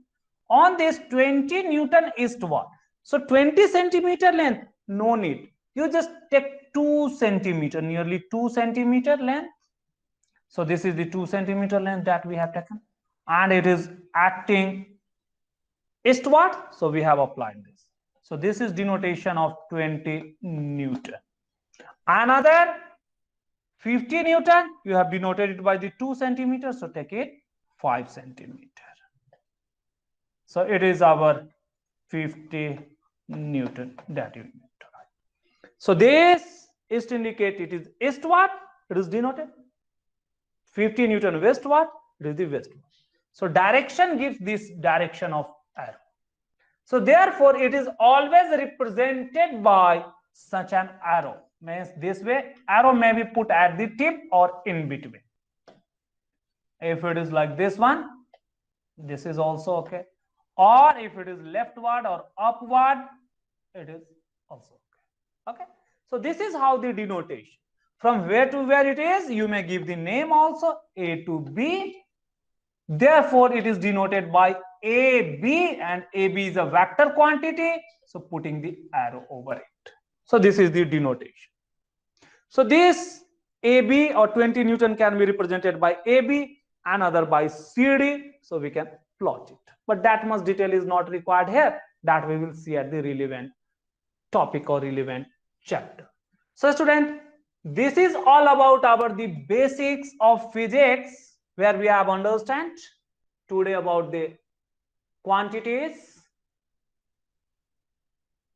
On this 20 Newton eastward. So 20 centimeter length, no need. You just take 2 centimeter, nearly 2 centimeter length. So this is the 2 centimeter length that we have taken, and it is acting eastward. So we have applied this. So this is denotation of 20 Newton. Another 50 Newton, you have denoted it by the 2 centimeters. So take it 5 centimeter. So it is our 50 Newton that you need to write. So this is to indicate it is eastward, it is denoted. 50 Newton westward, it is the westward. So direction gives this direction of arrow. So therefore it is always represented by such an arrow. Means this way, arrow may be put at the tip or in between. If it is like this one, this is also okay. Or if it is leftward or upward, it is also okay. Okay. So this is how the denotation. From where to where it is, you may give the name also, A to B. Therefore, it is denoted by AB, and AB is a vector quantity. So putting the arrow over it. So this is the denotation. So this AB or 20 Newton can be represented by AB, another by CD. So we can plot it. But that much detail is not required here. That we will see at the relevant topic or relevant chapter. So student, this is all about the basics of physics, where we have understand today about the quantities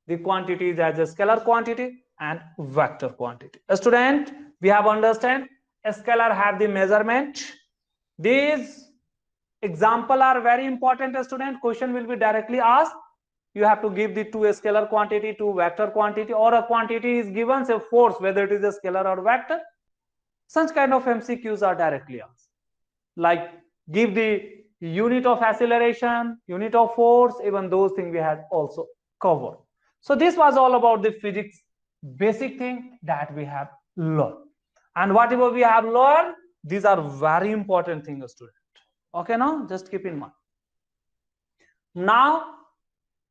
as a scalar quantity and vector quantity. A student, we have understand a scalar have the measurement. These example are very important. A student, question will be directly asked. You have to give the two scalar quantity, two vector quantity, or a quantity is given, say force, whether it is a scalar or vector. Such kind of MCQs are directly asked. Like give the unit of acceleration, unit of force, even those things we had also covered. So this was all about the physics basic thing that we have learned. And whatever we have learned, these are very important things, student. Okay, now just keep in mind. Now,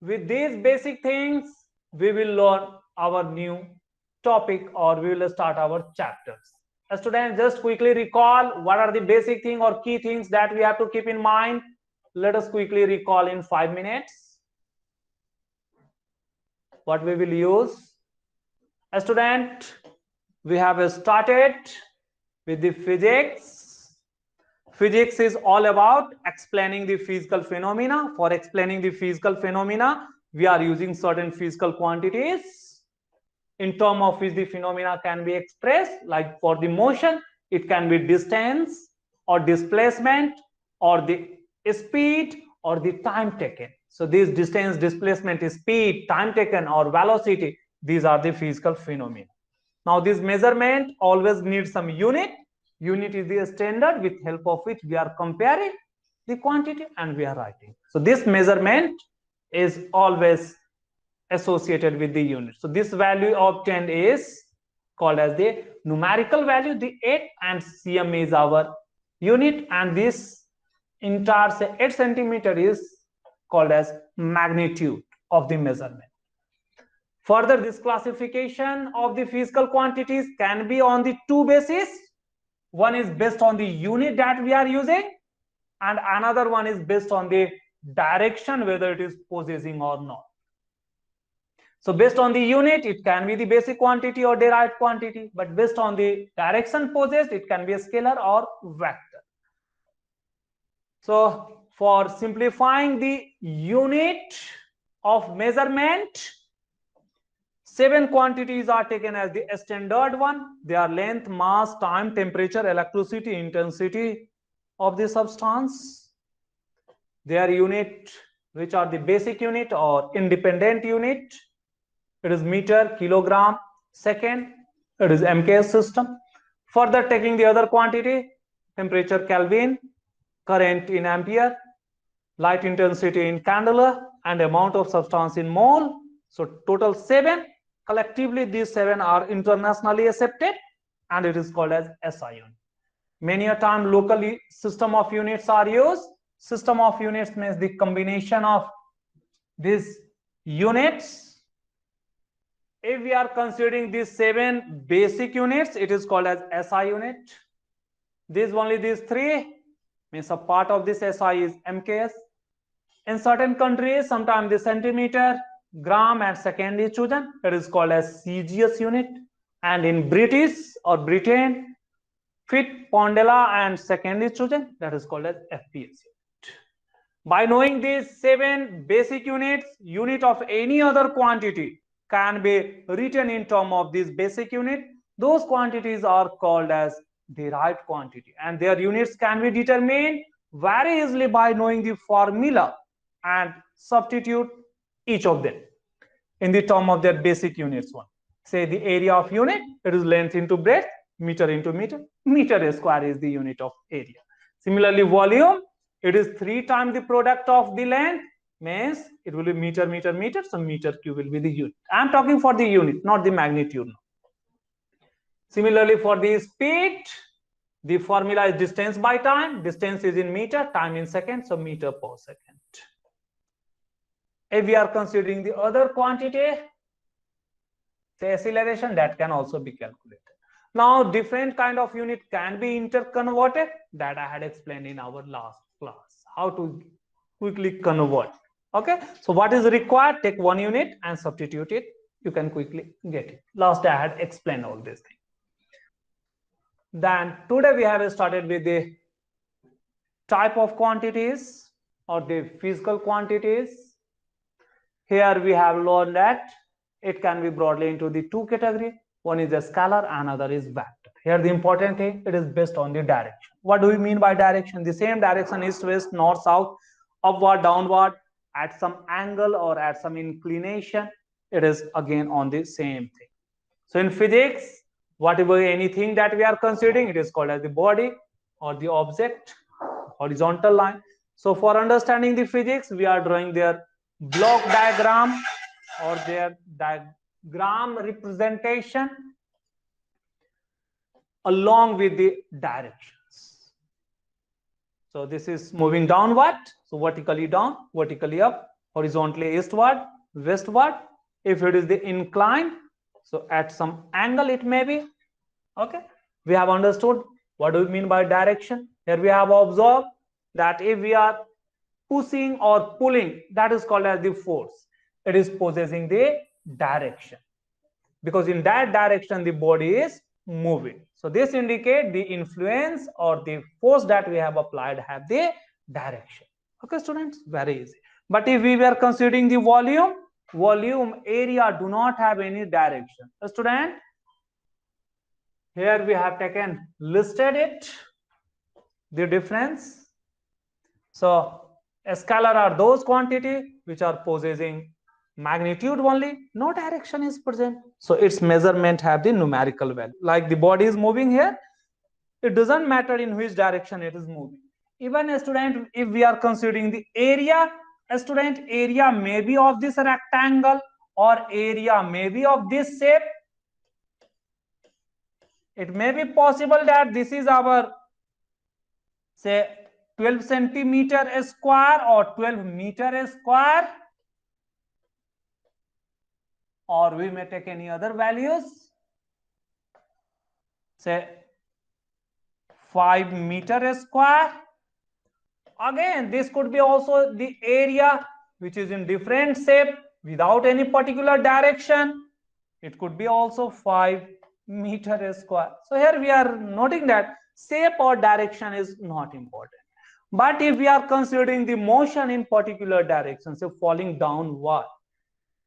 with these basic things, we will learn our new topic, or we will start our chapters. Students, just quickly recall what are the basic things or key things that we have to keep in mind. Let us quickly recall in 5 minutes what we will use. Student, we have started with the physics. Physics is all about explaining the physical phenomena. For explaining the physical phenomena, we are using certain physical quantities in terms of which the phenomena can be expressed. Like for the motion, it can be distance or displacement or the speed or the time taken. So this distance, displacement, speed, time taken or velocity, these are the physical phenomena. Now this measurement always needs some unit. Unit is the standard with help of which we are comparing the quantity and we are writing. So this measurement is always associated with the unit. So this value obtained is called as the numerical value, the 8, and cm is our unit, and this entire say 8 centimeter is called as magnitude of the measurement. Further, this classification of the physical quantities can be on the two bases. One is based on the unit that we are using, and another one is based on the direction, whether it is possessing or not. So based on the unit, it can be the basic quantity or derived quantity, but based on the direction possessed, it can be a scalar or vector. So for simplifying the unit of measurement, 7 quantities are taken as the standard one. They are length, mass, time, temperature, electricity, intensity of the substance. Their unit, which are the basic unit or independent unit. It is meter, kilogram, second. It is MKS system. Further, taking the other quantity, temperature Kelvin, current in ampere, light intensity in candela, and amount of substance in mole. So total 7. Collectively, these 7 are internationally accepted, and it is called as SI unit. Many a time locally system of units are used. System of units means the combination of these units. If we are considering these 7 basic units, it is called as SI unit. Only these 3 means a part of this SI is MKS. In certain countries, sometimes the centimeter, gram, and second is chosen. It is called as CGS unit. And in British or Britain, feet, pondela, and second is chosen. That is called as FPS unit. By knowing these 7 basic units, unit of any other quantity can be written in terms of this basic unit. Those quantities are called as derived quantity, and their units can be determined very easily by knowing the formula and substitute each of them in the term of their basic units. One, say the area of unit, it is length into breadth, meter into meter. Meter square is the unit of area. Similarly, volume, it is 3 times the product of the length, means it will be meter, meter, meter. So meter cube will be the unit. I am talking for the unit, not the magnitude. Similarly, for the speed, the formula is distance by time. Distance is in meter, time in second, so meter per second. If we are considering the other quantity, say acceleration, that can also be calculated. Now different kind of unit can be interconverted, that I had explained in our last class, how to quickly convert. Okay, so what is required? Take one unit and substitute it, you can quickly get it. Last I had explained all these things. Then today we have started with the type of quantities or the physical quantities. Here we have learned that it can be broadly into the two categories. One is a scalar, another is vector. Here the important thing, it is based on the direction. What do we mean by direction? The same direction, east, west, north, south, upward, downward, at some angle or at some inclination. It is again on the same thing. So in physics, whatever anything that we are considering, it is called as the body or the object, horizontal line. So for understanding the physics, we are drawing their block diagram or their diagram representation along with the directions. So this is moving downward, so vertically down, vertically up, horizontally eastward, westward. If it is the incline, so at some angle it may be. Okay, we have understood what do we mean by direction. Here we have observed that if we are pushing or pulling, that is called as the force. It is possessing the direction, because in that direction the body is moving. So this indicates the influence or the force that we have applied have the direction. Okay students, very easy. But if we were considering the volume, area do not have any direction. Student, here we have taken listed it, the difference. So scalar are those quantity which are possessing magnitude only, no direction is present, so its measurement have the numerical value. Like the body is moving here, it doesn't matter in which direction it is moving. Even a student, if we are considering the area, a student, area may be of this rectangle or area may be of this shape. It may be possible that this is our, say, 12 centimeter square or 12 meter square, or we may take any other values, say 5 meter square. Again, this could be also the area which is in different shape without any particular direction. It could be also 5 meter square. So here we are noting that shape or direction is not important. But if we are considering the motion in particular direction, so falling downward,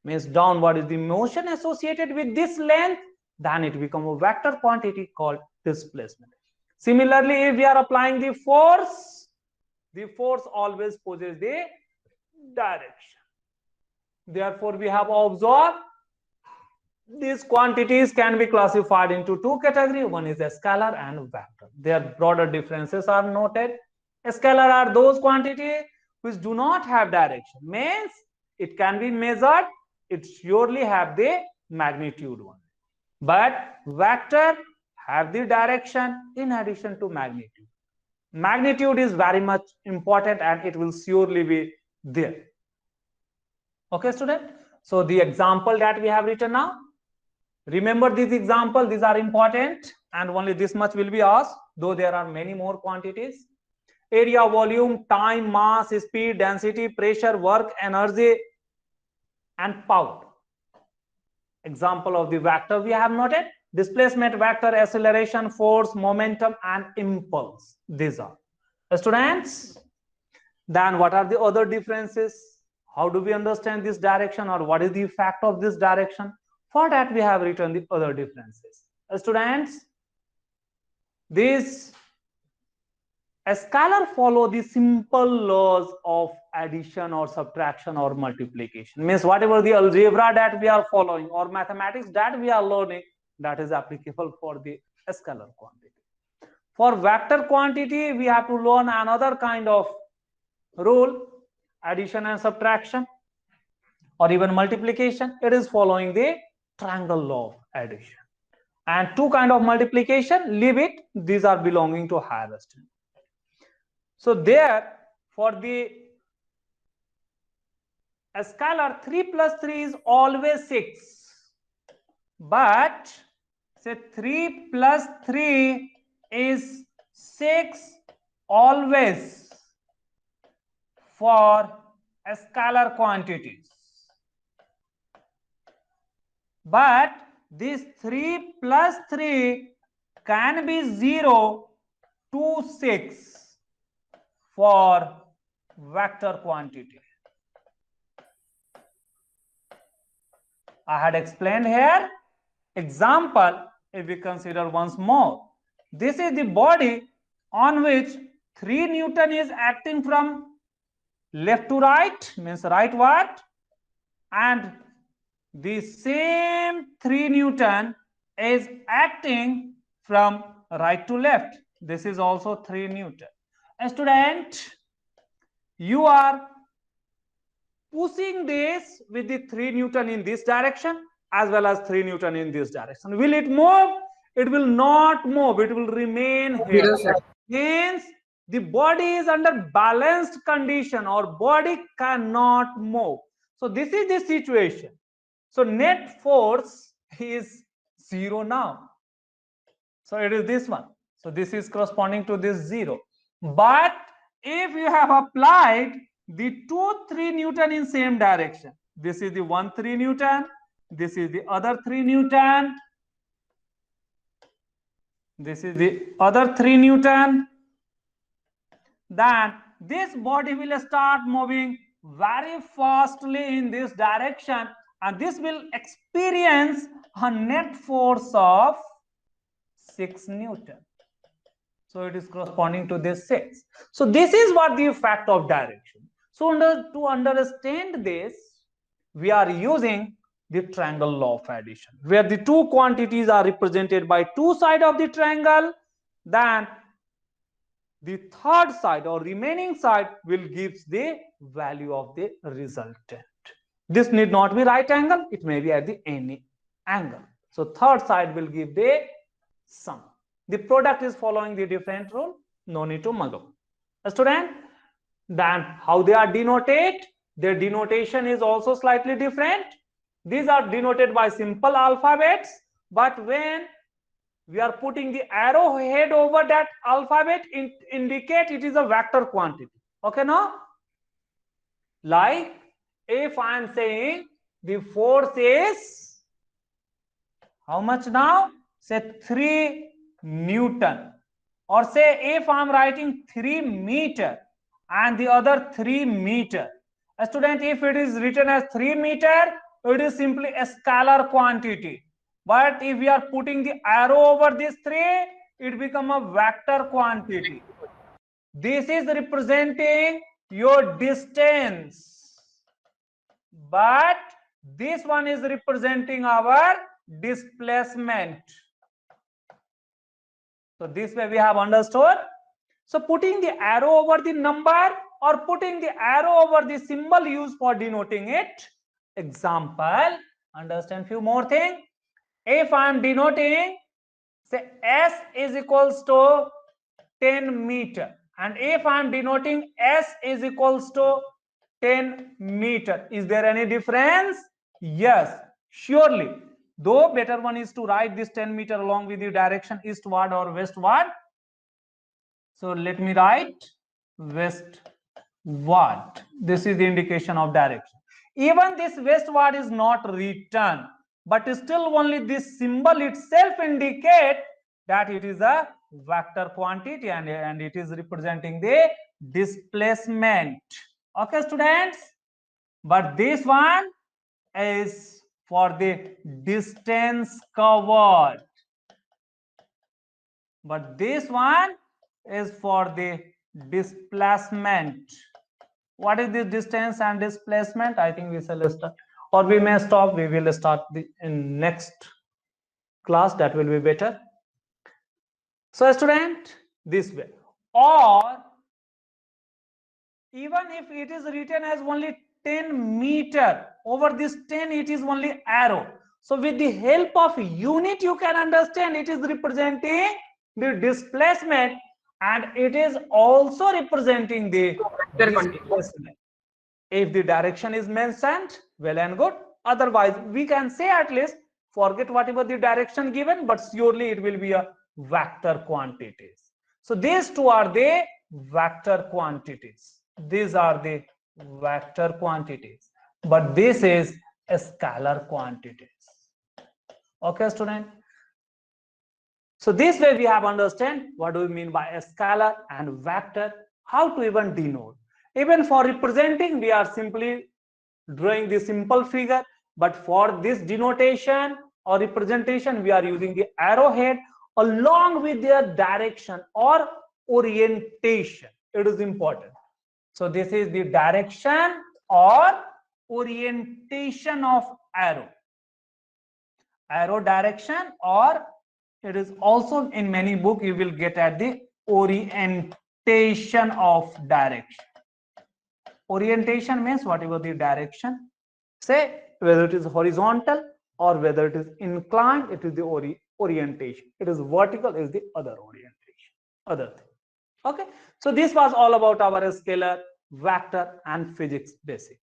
means downward is the motion associated with this length, then it becomes a vector quantity called displacement. Similarly, if we are applying the force always possesses the direction. Therefore, we have observed these quantities can be classified into two categories. One is a scalar and vector. Their broader differences are noted. A scalar are those quantities which do not have direction, means it can be measured, it surely have the magnitude one. But vector have the direction in addition to magnitude. Magnitude is very much important and it will surely be there. Okay student, so the example that we have written now, remember this example, these are important and only this much will be asked, though there are many more quantities. Area, volume, time, mass, speed, density, pressure, work, energy and power. Example of the vector we have noted: displacement vector, acceleration, force, momentum and impulse. These are. Students, then what are the other differences? How do we understand this direction, or what is the effect of this direction? For that we have written the other differences. Students, this a scalar follow the simple laws of addition or subtraction or multiplication. Means whatever the algebra that we are following or mathematics that we are learning, that is applicable for the scalar quantity. For vector quantity, we have to learn another kind of rule, addition and subtraction or even multiplication. It is following the triangle law of addition. And two kind of multiplication, leave it, these are belonging to higher estimate. So there, for the scalar, 3 plus 3 is always 6. But say 3 plus 3 is 6 always for scalar quantities. But this 3 plus 3 can be 0 to 6 for vector quantity. I had explained here. Example, if we consider once more, this is the body on which 3 Newton is acting from left to right, means rightward, and the same 3 Newton is acting from right to left. This is also 3 Newton. A student, you are pushing this with the 3 Newton in this direction as well as 3 Newton in this direction. Will it move? It will not move. It will remain here. Yes, sir. Hence, the body is under balanced condition or body cannot move. So this is the situation. So net force is 0 now. So it is this one. So this is corresponding to this 0. But if you have applied the 2 3 Newton in same direction, this is the 1 3 Newton, this is the other 3 Newton, this is the other 3 Newton, then this body will start moving very fastly in this direction, and this will experience a net force of 6 Newton. So it is corresponding to this 6. So this is what the effect of direction. So to understand this, we are using the triangle law of addition, where the two quantities are represented by two sides of the triangle. Then the third side or remaining side will give the value of the resultant. This need not be right angle. It may be at the any angle. So third side will give the sum. The product is following the different rule. No need to muggle. Student, then how they are denoted? Their denotation is also slightly different. These are denoted by simple alphabets, but when we are putting the arrow head over that alphabet, indicate it is a vector quantity. Okay, now? Like if I am saying the force is how much now? Say 3 Newton. Or say if I am writing 3 meter and the other 3 meter. A student, if it is written as 3 meter, it is simply a scalar quantity. But if we are putting the arrow over this 3, it becomes a vector quantity. This is representing your distance. But this one is representing our displacement. So this way we have understood. So putting the arrow over the number or putting the arrow over the symbol used for denoting it. Example, understand few more things. If I am denoting, say S is equals to 10 meter, and if I am denoting S is equals to 10 meter, is there any difference? Yes, surely. Though better one is to write this 10 meter along with the direction eastward or westward. So let me write westward. This is the indication of direction. Even this westward is not written, but still only this symbol itself indicate that it is a vector quantity and it is representing the displacement. Okay, students? But this one is for the distance covered. But this one is for the displacement. What is the distance and displacement? I think we shall start, or we may stop. We will start in next class. That will be better. So, student, this way, or even if it is written as only 10 meter, over this 10 it is only arrow. So with the help of unit you can understand it is representing the displacement and it is also representing the displacement. If the direction is mentioned, well and good. Otherwise we can say at least forget whatever the direction given, but surely it will be a vector quantities. So these two are the vector quantities. These are the vector quantities, but this is a scalar quantities. Okay, student. So this way we have understand what do we mean by a scalar and vector, how to even denote. Even for representing, we are simply drawing the simple figure, but for this denotation or representation, we are using the arrowhead along with their direction or orientation. It is important. So this is the direction or orientation of arrow. Arrow direction, or it is also in many book you will get at the orientation of direction. Orientation means whatever the direction, say whether it is horizontal or whether it is inclined, it is the orientation. It is vertical is the other orientation, other thing. Okay, so this was all about our scalar, vector and physics basic.